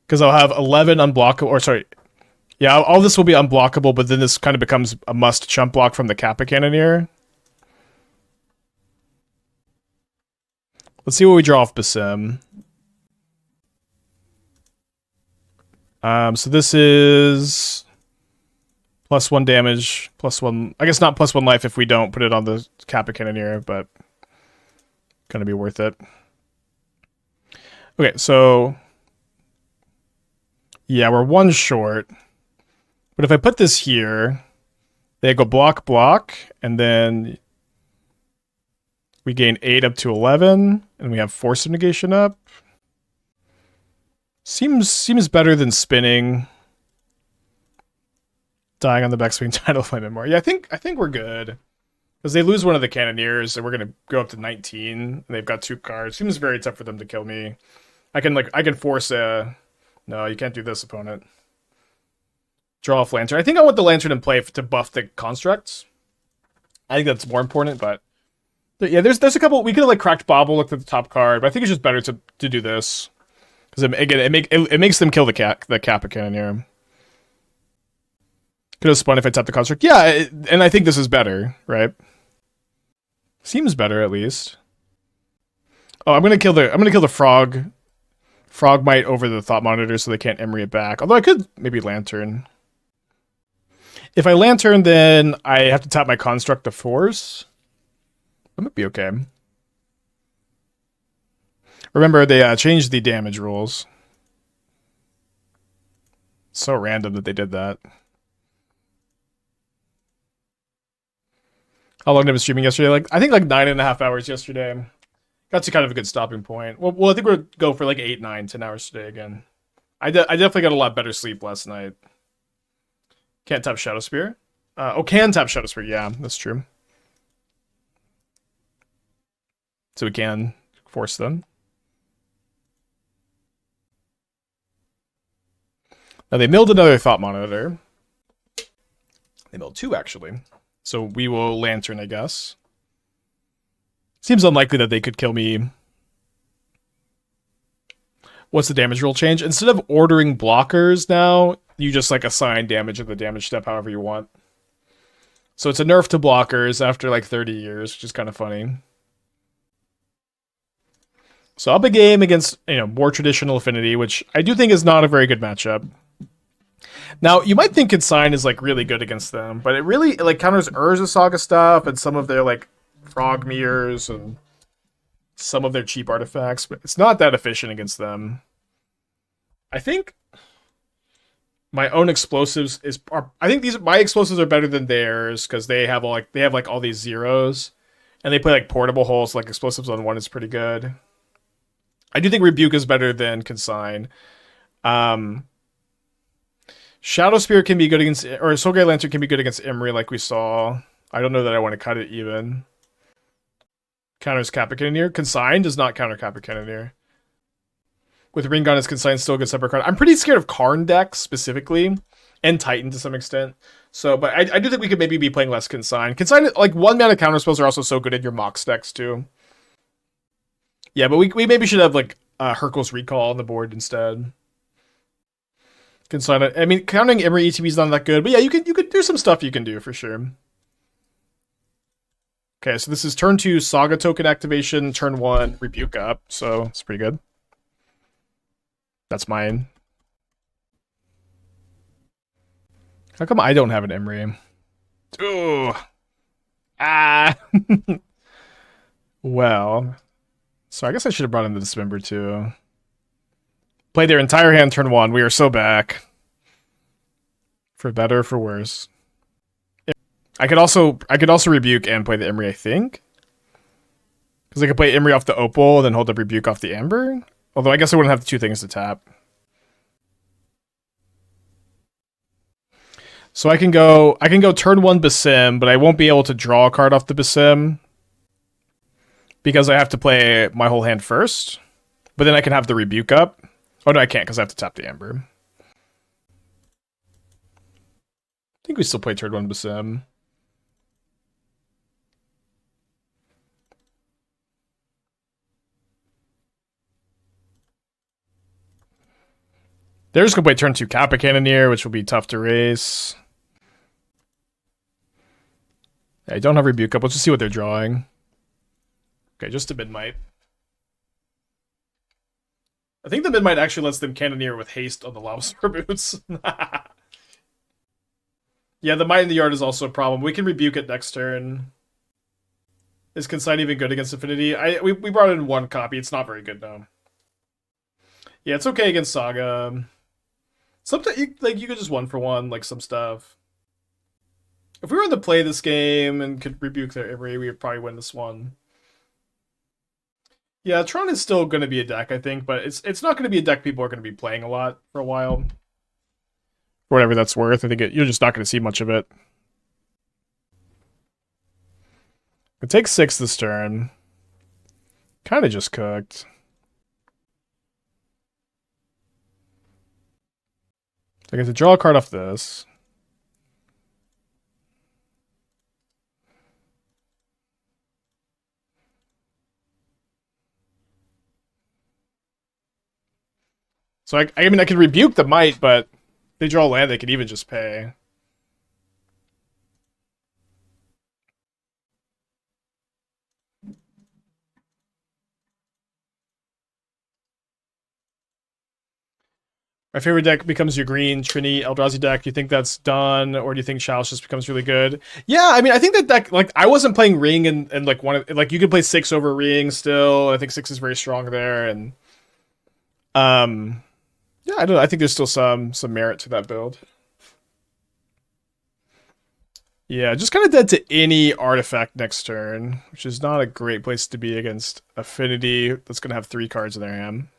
because I'll have 11 unblockable, or sorry, yeah, all this will be unblockable, but then this kind of becomes a must chump block from the Kappa Cannoneer. Let's see what we draw off Basim. So this is +1 damage, +1. I guess not +1 life if we don't put it on the Kappa Cannoneer, but gonna be worth it. Okay, so yeah, we're 1 short. But if I put this here, they go block, block, and then we gain 8 up to 11, and we have Force of Negation up. Seems better than spinning. Dying on the backswing title of my memoir. Yeah, I think we're good. Because they lose one of the Cannoneers, and we're gonna go up to 19, and they've got 2 cards. Seems very tough for them to kill me. I can force a... No, you can't do this, opponent. Draw off Lantern. I think I want the Lantern in play to buff the constructs. I think that's more important, but yeah, there's a couple. We could have like cracked Bauble, looked at the top card, but I think it's just better to do this because it makes them kill the Kappa Cannoneer. Could have spun if I tapped the construct. Yeah, and I think this is better, right? Seems better at least. Oh, I'm gonna kill the frog. Frogmite over the Thought Monitor so they can't Emry it back. Although I could maybe Lantern. If I Lantern, then I have to tap my Construct to Force. That might be okay. Remember, they changed the damage rules. So random that they did that. How long have I been streaming yesterday? I think 9.5 hours yesterday. Got to kind of a good stopping point. Well, I think we'll go for 8, 9, 10 hours today again. I definitely got a lot better sleep last night. Can't tap Shadowspear. Can tap Shadowspear. Yeah, that's true. So we can force them. Now they milled another Thought Monitor. They milled 2 actually. So we will Lantern, I guess. Seems unlikely that they could kill me. What's the damage rule change? Instead of ordering blockers now, you just assign damage at the damage step however you want. So it's a nerf to blockers after like 30 years, which is kind of funny. So up a game against, more traditional affinity, which I do think is not a very good matchup. Now, you might think Consign is like really good against them, but it really like counters Urza Saga stuff and some of their like frog mirrors and some of their cheap artifacts, but it's not that efficient against them. I think my own explosives I think my explosives are better than theirs because they have all these zeros and they play like portable holes, like explosives on one is pretty good. I do think Rebuke is better than Consign. Shadowspear can be good against, or Soulgate Lantern can be good against Emry, like we saw. I don't know that I want to cut it even. Counters Kappa Cannoneer. Consign does not counter Kappa Cannoneer. With Ring Gun, is Consign still a good separate card? I'm pretty scared of Karn decks specifically, and Titan to some extent. So, but I do think we could maybe be playing less Consign. Consign, like 1-mana counter spells are also so good in your Mox decks too. Yeah, but we maybe should have like Hurkyl's Recall on the board instead. Consign. I mean, counting Emry ETB is not that good, but yeah, you could there's some stuff you can do for sure. Okay, so this is turn 2 Saga token activation, turn 1 Rebuke up, so it's pretty good. That's mine. How come I don't have an Emry? Ooh. Ah. Well. So I guess I should have brought in the Dismember too. Play their entire hand turn 1. We are so back. For better or for worse. I could also Rebuke and play the Emry, I think. Because I could play Emry off the Opal and then hold up Rebuke off the Amber. Although I guess I wouldn't have the 2 things to tap. So I can go turn 1 Basim, but I won't be able to draw a card off the Basim. Because I have to play my whole hand first. But then I can have the Rebuke up. Oh no, I can't because I have to tap the Amber. I think we still play turn 1 Basim. They're just going to play turn 2 Kappa Cannoneer, which will be tough to race. I don't have Rebuke up. Let's just see what they're drawing. Okay, just a Midnight. I think the Midnight actually lets them Cannoneer with haste on the Lobster Boots. Yeah, the Might in the Yard is also a problem. We can Rebuke it next turn. Is Consign even good against Affinity? We brought in 1 copy. It's not very good, though. Yeah, it's okay against Saga. Sometimes, you could just 1-for-1, like, some stuff. If we were to play this game and could Rebuke their Emry, we would probably win this one. Yeah, Tron is still going to be a deck, I think, but it's not going to be a deck people are going to be playing a lot for a while. For whatever that's worth, I think you're just not going to see much of it. It takes 6 this turn. Kind of just cooked. I get to draw a card off this. So I mean I could Rebuke the Might, but if they draw land, they could even just pay. My favorite deck becomes your green Trini Eldrazi deck. Do you think that's done, or do you think Chalice just becomes really good? Yeah, I mean, I think that deck, like, I wasn't playing Ring and like you could play 6 over Ring still. I think 6 is very strong there, and yeah, I don't know. I think there's still some merit to that build. Yeah, just kind of dead to any artifact next turn, which is not a great place to be against Affinity that's going to have 3 cards in their hand.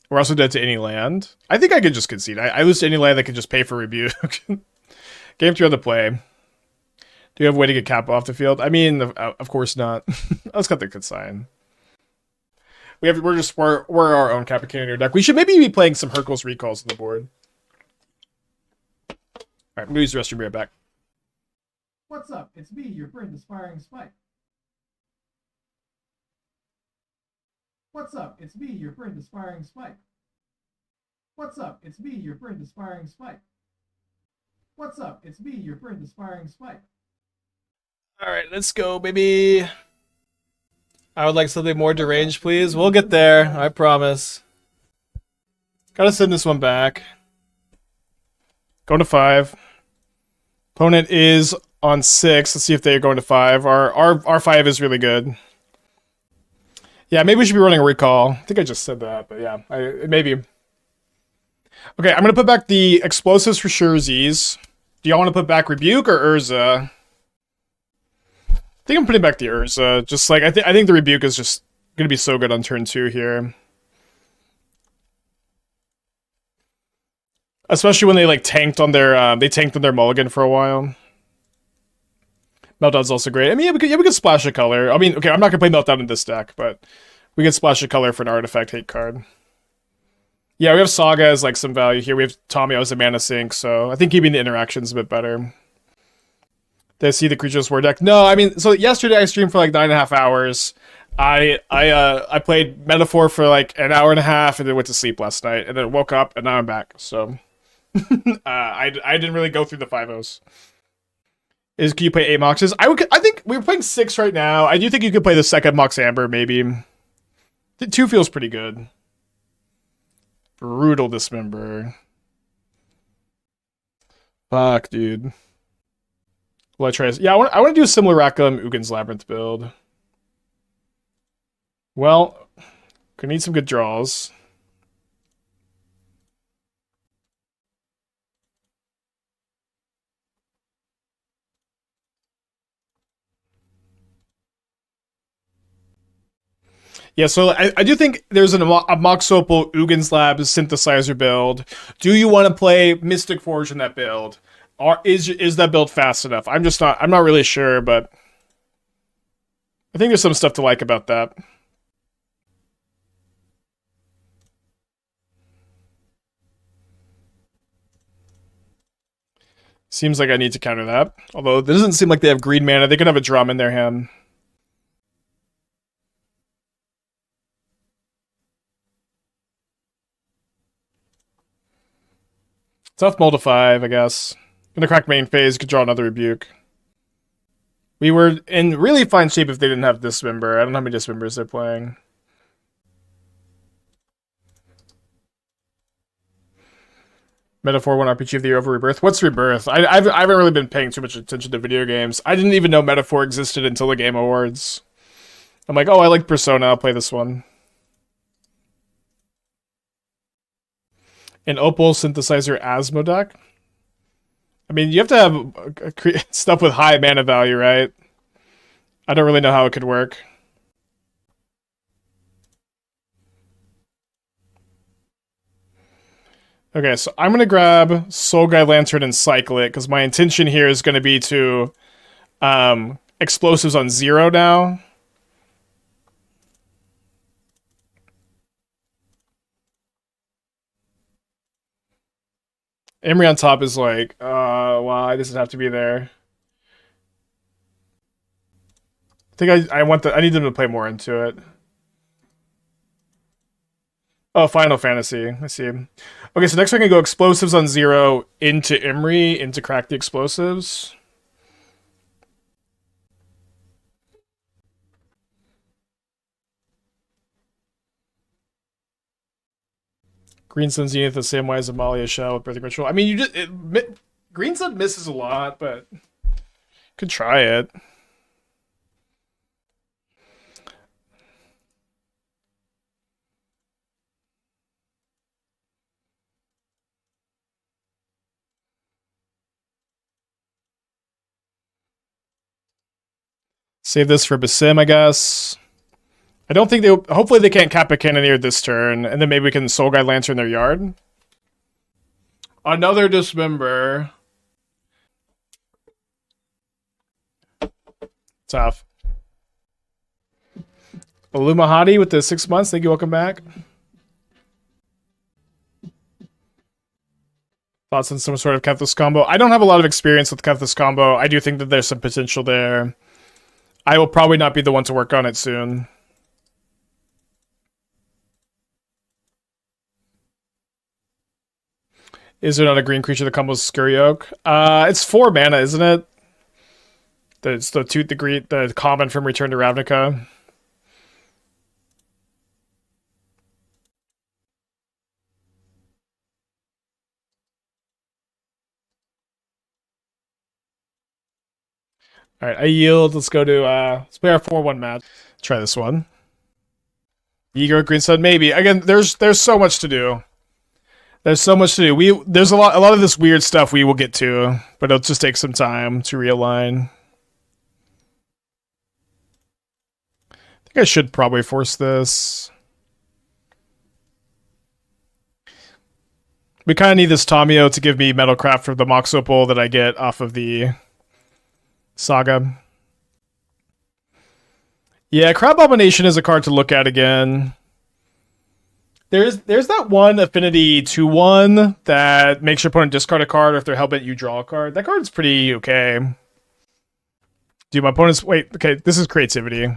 We're also dead to any land. I think I could just concede. I lose to any land that can just pay for Rebuke. Game 3 on the play. Do you have a way to get Kappa off the field? I mean, of course not. Let's cut the Consign. We're our own Kappa Cannoneer deck. We should maybe be playing some Hurkyl's Recalls on the board. Alright, I'm going to use the restroom. Be right back. What's up? It's me, your friend, Aspiring Spike. What's up? It's me, your friend, Aspiring Spike. What's up? It's me, your friend, Aspiring Spike. What's up? It's me, your friend, Aspiring Spike. All right, let's go, baby. I would like something more deranged, please. We'll get there, I promise. Gotta send this one back. Going to 5. Opponent is on 6. Let's see if they're going to 5. Our 5 is really good. Yeah, maybe we should be running a recall. I think I just said that, but yeah, maybe. Okay, I'm gonna put back the explosives for sure. Z's. Do y'all want to put back Rebuke or Urza? I think I'm putting back the Urza. Just like I think the Rebuke is just gonna be so good on turn 2 here. Especially when they like tanked on their mulligan for a while. Meltdown's also great. I mean, yeah, we could splash a color. I mean, okay, I'm not gonna play Meltdown in this deck, but we could splash a color for an artifact hate card. Yeah, we have Saga as like some value here. We have Tamiyo as a mana sink, so I think keeping the interactions a bit better. Did I see the Creatures War deck? No, I mean, so yesterday I streamed for like 9.5 hours. I played Metaphor for like an hour and a half and then went to sleep last night and then woke up and now I'm back. So I didn't really go through the 5-0s. Can you play 8 Moxes? I think we're playing 6 right now. I do think you could play the second Mox Amber maybe. 2 feels pretty good. Brutal Dismember. Fuck, dude. Well, I try. Yeah, I want to do a similar Rackham Ugin's Labyrinth build. Well, gonna need some good draws. Yeah, so I do think there's a Mox Opal Ugin's Lab synthesizer build. Do you want to play Mystic Forge in that build? Or is that build fast enough? I'm not really sure, but I think there's some stuff to like about that. Seems like I need to counter that. Although it doesn't seem like they have green mana. They could have a drum in their hand. Tough mull to 5, I guess. Gonna crack main phase, could draw another Rebuke. We were in really fine shape if they didn't have Dismember. I don't know how many Dismembers they're playing. Metaphor 1 RPG of the year over Rebirth. What's Rebirth? I haven't really been paying too much attention to video games. I didn't even know Metaphor existed until the Game Awards. I'm like, oh, I like Persona, I'll play this one. An Opal Synthesizer Asmodec? I mean, you have to have stuff with high mana value, right? I don't really know how it could work. Okay, so I'm going to grab Soul Guide Lantern and cycle it, because my intention here is going to be to explosives on 0 now. Emry on top is like, why does it have to be there? I think I need them to play more into it. Oh, Final Fantasy. I see. Okay, so next we're gonna go explosives on 0 into Emry, into crack the explosives. Green Sun Zenith the same way as Amalia Shell with Birthing Ritual. I mean, Green Sun misses a lot, but could try it. Save this for Basim, I guess. I don't think they... Hopefully they can't Kappa Cannoneer this turn, and then maybe we can Soul Guide Lantern their yard. Another Dismember. Tough. Illumahati with the 6 months. Thank you. Welcome back. Thoughts on some sort of Kethis combo? I don't have a lot of experience with Kethis combo. I do think that there's some potential there. I will probably not be the one to work on it soon. Is there not a green creature that combos Scurry Oak? It's 4 mana, isn't it? It's the common from Return to Ravnica. All right, I yield. Let's go to let's play our 4-1 match. Try this one. Ego Green Sun, maybe. Again, there's so much to do. There's so much to do. There's a lot of this weird stuff we will get to, but it'll just take some time to realign. I think I should probably force this. We kind of need this Tamiyo to give me Metalcraft for the Mox Opal that I get off of the Saga. Yeah, Crab Abomination is a card to look at again. There's that one affinity 2/1 that makes your opponent discard a card, or if they're hellbent, you draw a card. That card's pretty okay. Do my opponents wait? Okay, this is creativity.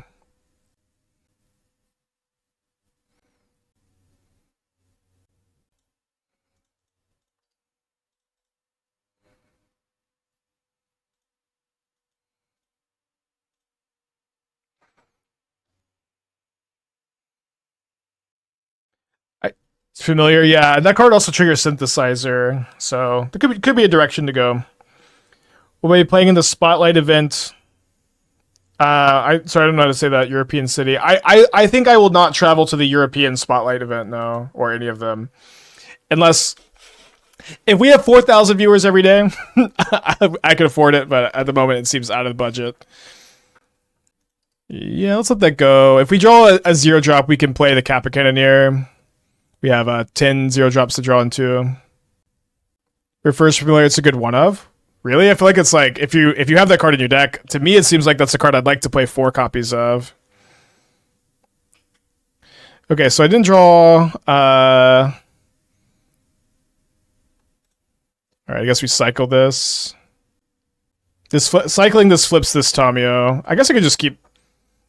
It's familiar, yeah. And that card also triggers Synthesizer, so there could be a direction to go. We'll be playing in the Spotlight event. I don't know how to say that. European city. I think I will not travel to the European Spotlight event, no, or any of them, unless if we have 4,000 viewers every day, I could afford it. But at the moment, it seems out of the budget. Yeah, let's let that go. If we draw a 0-drop, we can play the Kappa Cannoneer. We have 10 0-drops to draw into. Refers familiar, it's a good one of. Really? I feel like it's like if you have that card in your deck, to me it seems like that's a card I'd like to play 4 copies of. Okay, so I didn't draw alright, I guess we cycle this. Cycling this flips this Tamiyo. I guess I could just keep.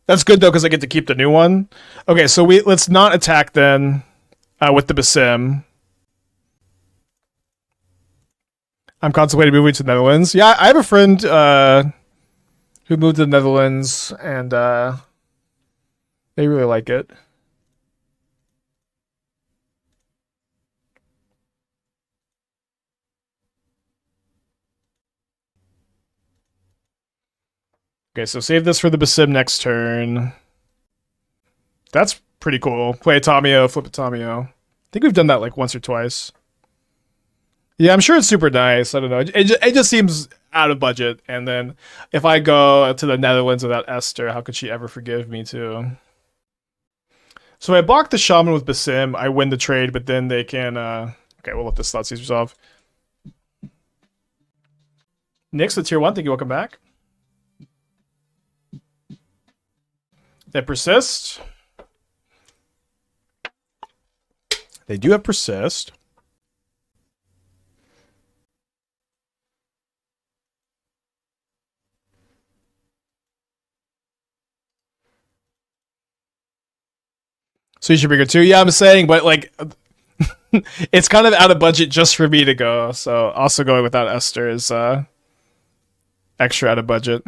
That's good though, because I get to keep the new one. Okay, so let's not attack then. With the Basim. I'm contemplating moving to the Netherlands. Yeah, I have a friend who moved to the Netherlands, and they really like it. Okay, so save this for the Basim next turn. That's pretty cool. Play a Tamiyo, flip a Tamiyo. I think we've done that like once or twice. Yeah, I'm sure it's super nice. I don't know. It just seems out of budget. And then if I go to the Netherlands without Esther, how could she ever forgive me too? So if I block the Shaman with Basim, I win the trade, but then they can... Okay, we'll let this Thoughtseize resolve. Nyx, the tier 1. Thank you. Welcome back. They persist. They do have persist. So you should bring her too. Yeah, I'm saying, but like, it's kind of out of budget just for me to go. So also going without Esther is extra out of budget.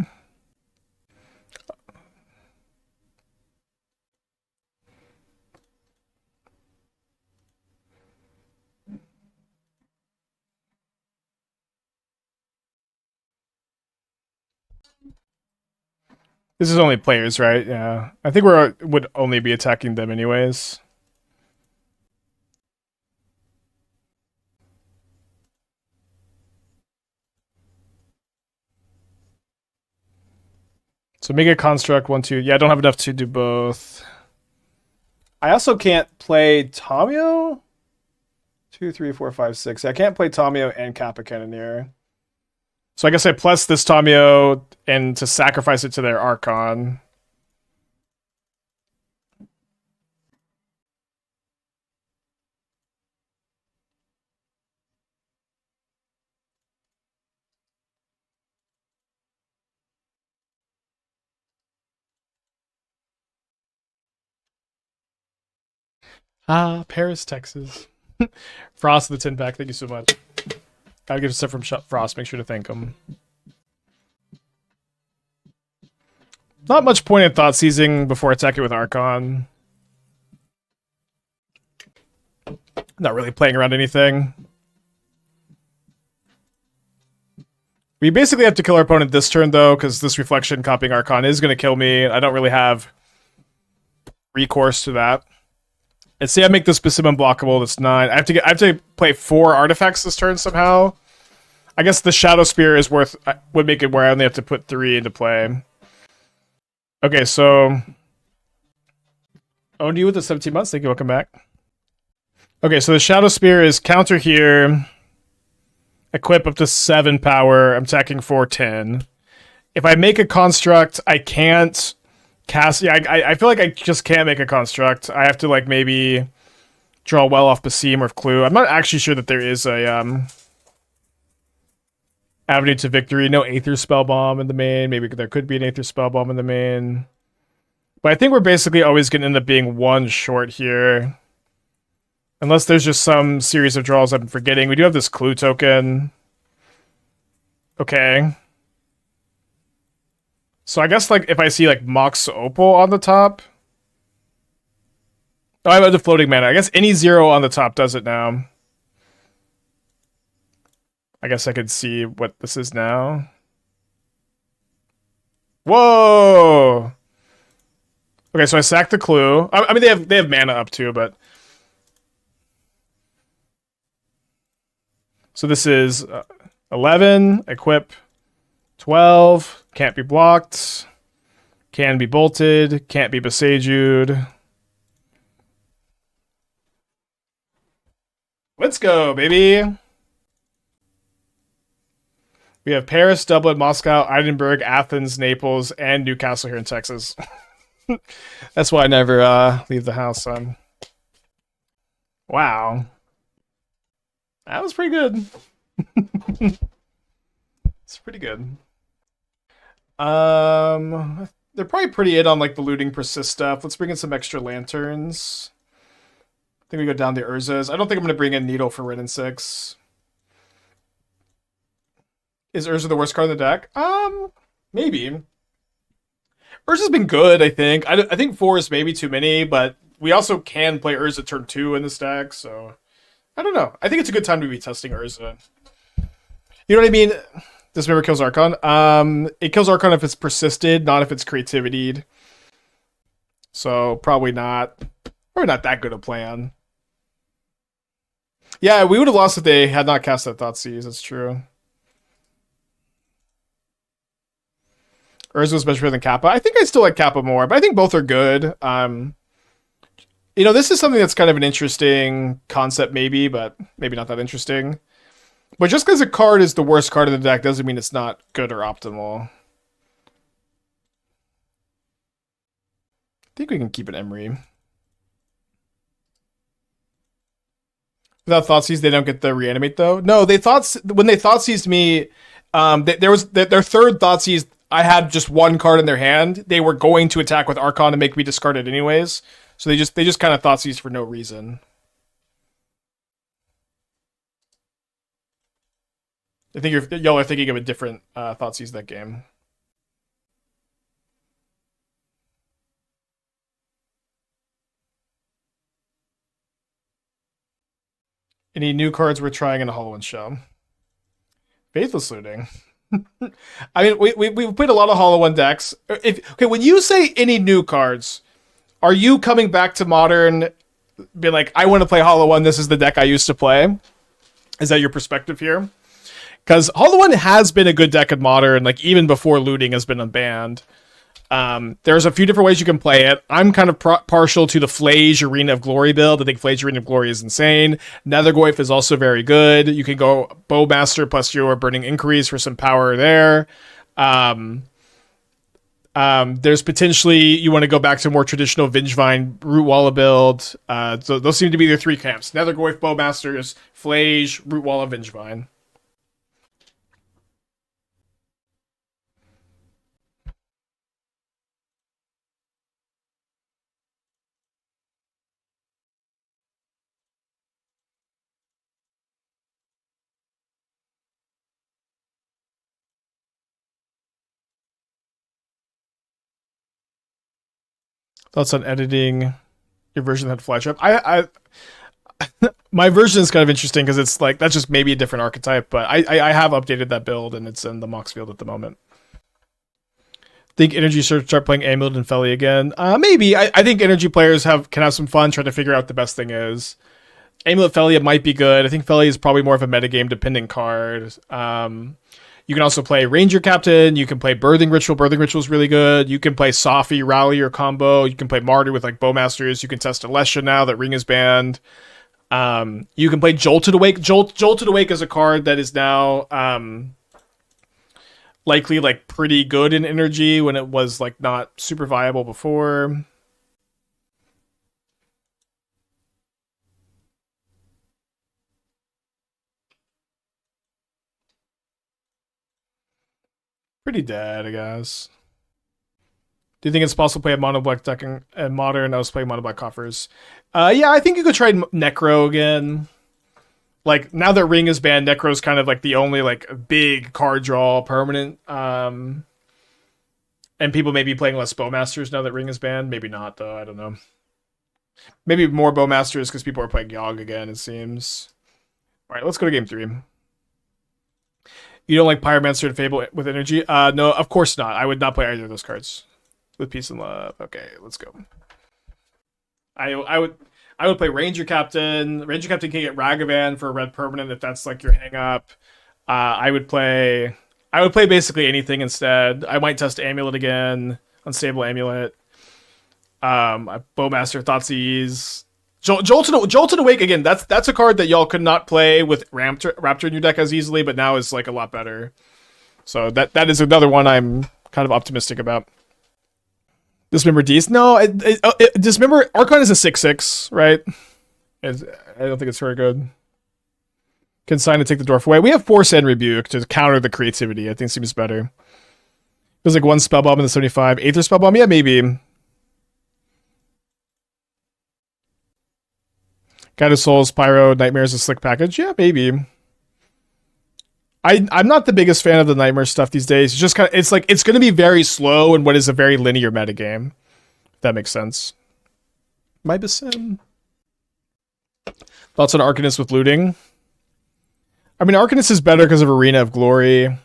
This is only players, right? Yeah. I think would only be attacking them anyways. So make a construct 1, 2. Yeah, I don't have enough to do both. I also can't play Tamiyo. 2, 3, 4, 5, 6. I can't play Tamiyo and Kappa Cannoneer. So I guess I plus this Tamiyo and to sacrifice it to their Archon. Paris, Texas. Frost of the Tin Pack, thank you so much. Gotta get stuff from Frost. Make sure to thank him. Not much point in thought seizing before attacking with Archon. Not really playing around anything. We basically have to kill our opponent this turn, though, because this Reflection copying Archon is going to kill me. I don't really have recourse to that. And say I make this Basim unblockable, that's 9. I have to play 4 artifacts this turn somehow. I guess the Shadowspear is would make it where I only have to put 3 into play. Okay, so owned you with the 17 months. Thank you. Welcome back. Okay, so the Shadowspear is counter here. Equip up to 7 power. I'm attacking for 10. If I make a construct, I can't cast. Yeah, I feel like I just can't make a construct. I have to like maybe draw well off Basim or Clue. I'm not actually sure that there is a avenue to victory. No Aether Spellbomb in the main. Maybe there could be an Aether Spellbomb in the main. But I think we're basically always going to end up being 1 short here. Unless there's just some series of draws I'm forgetting. We do have this Clue token. Okay. So I guess like if I see like Mox Opal on the top. Oh, I have the floating mana. I guess any 0 on the top does it now. I guess I could see what this is now. Whoa! Okay, so I sacked the Clue. I mean, they have mana up too, but so this is 11, equip, 12, can't be blocked, can be bolted, can't be besaged. Let's go, baby! We have Paris, Dublin, Moscow, Edinburgh, Athens, Naples, and Newcastle here in Texas. That's why I never leave the house, son. Wow. That was pretty good. It's pretty good. They're probably pretty in on like the looting persist stuff. Let's bring in some extra lanterns. I think we go down the Urzas. I don't think I'm gonna bring in Needle for Ren and 6. Is Urza the worst card in the deck? Maybe. Urza's been good, I think. I think 4 is maybe too many, but we also can play Urza turn 2 in this deck, so I don't know. I think it's a good time to be testing Urza. You know what I mean? Dismember kills Archon. It kills Archon if it's persisted, not if it's creativity. So probably not that good a plan. Yeah, we would have lost if they had not cast that Thoughtseize. That's true. Urza was much better than Kappa. I think I still like Kappa more, but I think both are good. You know, this is something that's kind of an interesting concept, maybe, but maybe not that interesting. But just because a card is the worst card in the deck doesn't mean it's not good or optimal. I think we can keep an Emry. Without Thoughtseize, they don't get the reanimate though. No, when they Thoughtseized me, there was their third Thoughtseize. I had just 1 card in their hand. They were going to attack with Archon and make me discard it anyways. So they just kind of Thoughtseized for no reason. I think y'all are thinking of a different Thoughtseize that game. Any new cards we're trying in a HoloLens show? Faithless Looting. I mean, we've played a lot of HoloLens decks. When you say any new cards, are you coming back to Modern, being like, I want to play HoloLens, this is the deck I used to play? Is that your perspective here? Because HoloLens has been a good deck in Modern, like even before Looting has been unbanned. There's a few different ways you can play it. I'm kind of partial to the Flage Arena of Glory build. I think Flage Arena of Glory is insane. Nethergoyf is also very good. You can go Bowmaster plus your Burning Inquiries for some power there. There's potentially, you want to go back to a more traditional Vengevine Root Walla build. So those seem to be the 3 camps. Nethergoyf, Bowmasters, Flage, Root Walla, Vengevine. Thoughts on editing your version that fly trap? I my version is kind of interesting because it's like that's just maybe a different archetype, but I have updated that build and it's in the Mox field at the moment. Think energy should start playing Amulet and Felly again? Maybe. I think energy players can have some fun trying to figure out the best thing is. Amulet Felly, it might be good. I think Felly is probably more of a metagame dependent card. You can also play Ranger Captain. You can play Birthing Ritual. Birthing Ritual is really good. You can play Sophy, Rally, or combo. You can play Martyr with like Bowmasters. You can test Alessia now that Ring is banned. You can play Jolted Awake. Jolted Awake is a card that is now likely like pretty good in energy when it was like not super viable before. Pretty dead, I guess. Do you think it's possible to play a mono black deck in modern? I was playing mono black coffers. Yeah, I think you could try Necro again. Like now that Ring is banned, Necro's kind of like the only like big card draw permanent. And people may be playing less Bowmasters now that Ring is banned. Maybe not though. I don't know. Maybe more Bowmasters because people are playing Yogg again. It seems. All right, let's go to game 3. You don't like Pyromancer and Fable with energy? No, of course not. I would not play either of those cards with Peace and Love. Okay, let's go. I would play Ranger Captain. Ranger Captain can get Ragavan for a red permanent if that's like your hang up. I would play basically anything instead. I might test Amulet again, Unstable Amulet. Bowmaster, Thoughtseize. Jolted Awake again. That's a card that y'all could not play with Raptor in your deck as easily, but now is like a lot better. So that is another one I'm kind of optimistic about. Dismember D's? No, Dismember Archon is a 6/6, right? I don't think it's very good. Consign to take the dwarf away. We have Force and Rebuke to counter the creativity. I think seems better. There's like one spell bomb in the 75. Aether spell bomb? Yeah, maybe. Guided Souls, Pyro, Nightmares, a slick package. Yeah, maybe. I'm not the biggest fan of the Nightmare stuff these days. It's just kind of, it's like it's going to be very slow in what is a very linear metagame. If that makes sense. My Basim. Thoughts on Arcanist with looting? I mean, Arcanist is better because of Arena of Glory.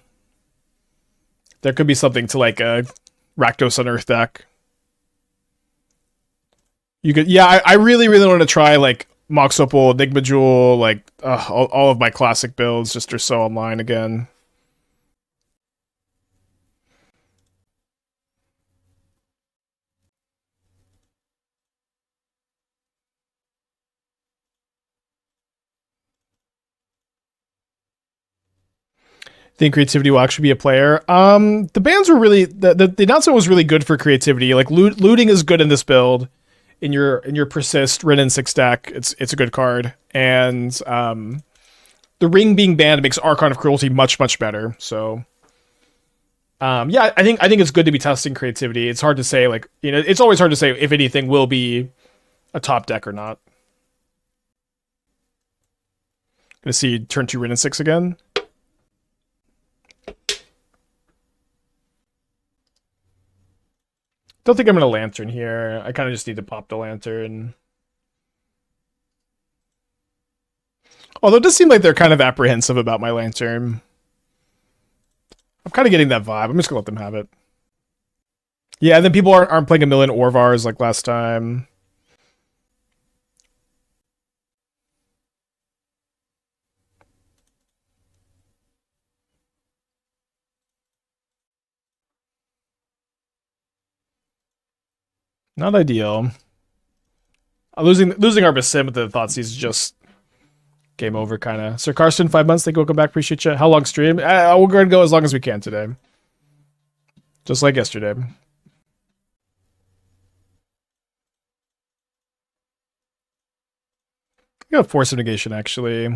There could be something to like a Rakdos Unearth deck. You could, yeah. I really want to try like Mox Opal, Enigma Jewel, like all of my classic builds just are so online again. Think creativity will actually be a player. The bans were really the announcement was really good for creativity. Like looting is good in this build. In your persist Rin and 6 deck, it's a good card, and the Ring being banned makes Archon of Cruelty much better. So, yeah, I think it's good to be testing creativity. It's hard to say, like it's always hard to say if anything will be a top deck or not. Gonna see turn 2 Rin and 6 again. Don't think I'm gonna Lantern here. I kind of just need to pop the Lantern. Although it does seem like they're kind of apprehensive about my Lantern. I'm kind of getting that vibe. I'm just gonna let them have it. Yeah, and then people aren't playing a million Orvars like last time. Not ideal. Losing our Basim with the Thoughtseize is just game over, kind of. Sir Karsten, 5 months. Thank you. Welcome back. Appreciate you. How long stream? We're going to go as long as we can today. Just like yesterday. I got Force of Negation, actually.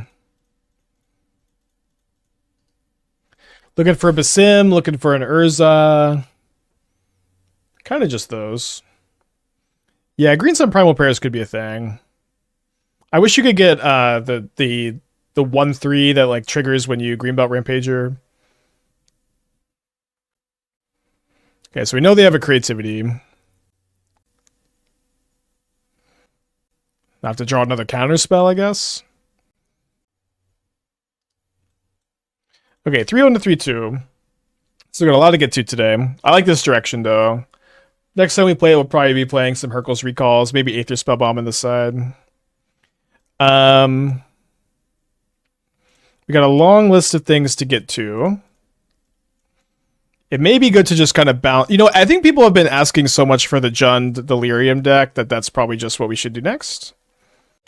Looking for a Basim. Looking for an Urza. Kind of just those. Yeah, Green Sun Primal Pairs could be a thing. I wish you could get the 1/3 that like triggers when you Greenbelt Rampager. Okay, so we know they have a creativity. I have to draw another counter spell, I guess. Okay, 3-1 to 3-2. Still got a lot to get to today. I like this direction, though. Next time we play, we'll probably be playing some Hercules Recalls, maybe Aether Spellbomb on the side. We got a long list of things to get to. It may be good to just kind of bounce. I think people have been asking so much for the Jund Delirium deck that's probably just what we should do next.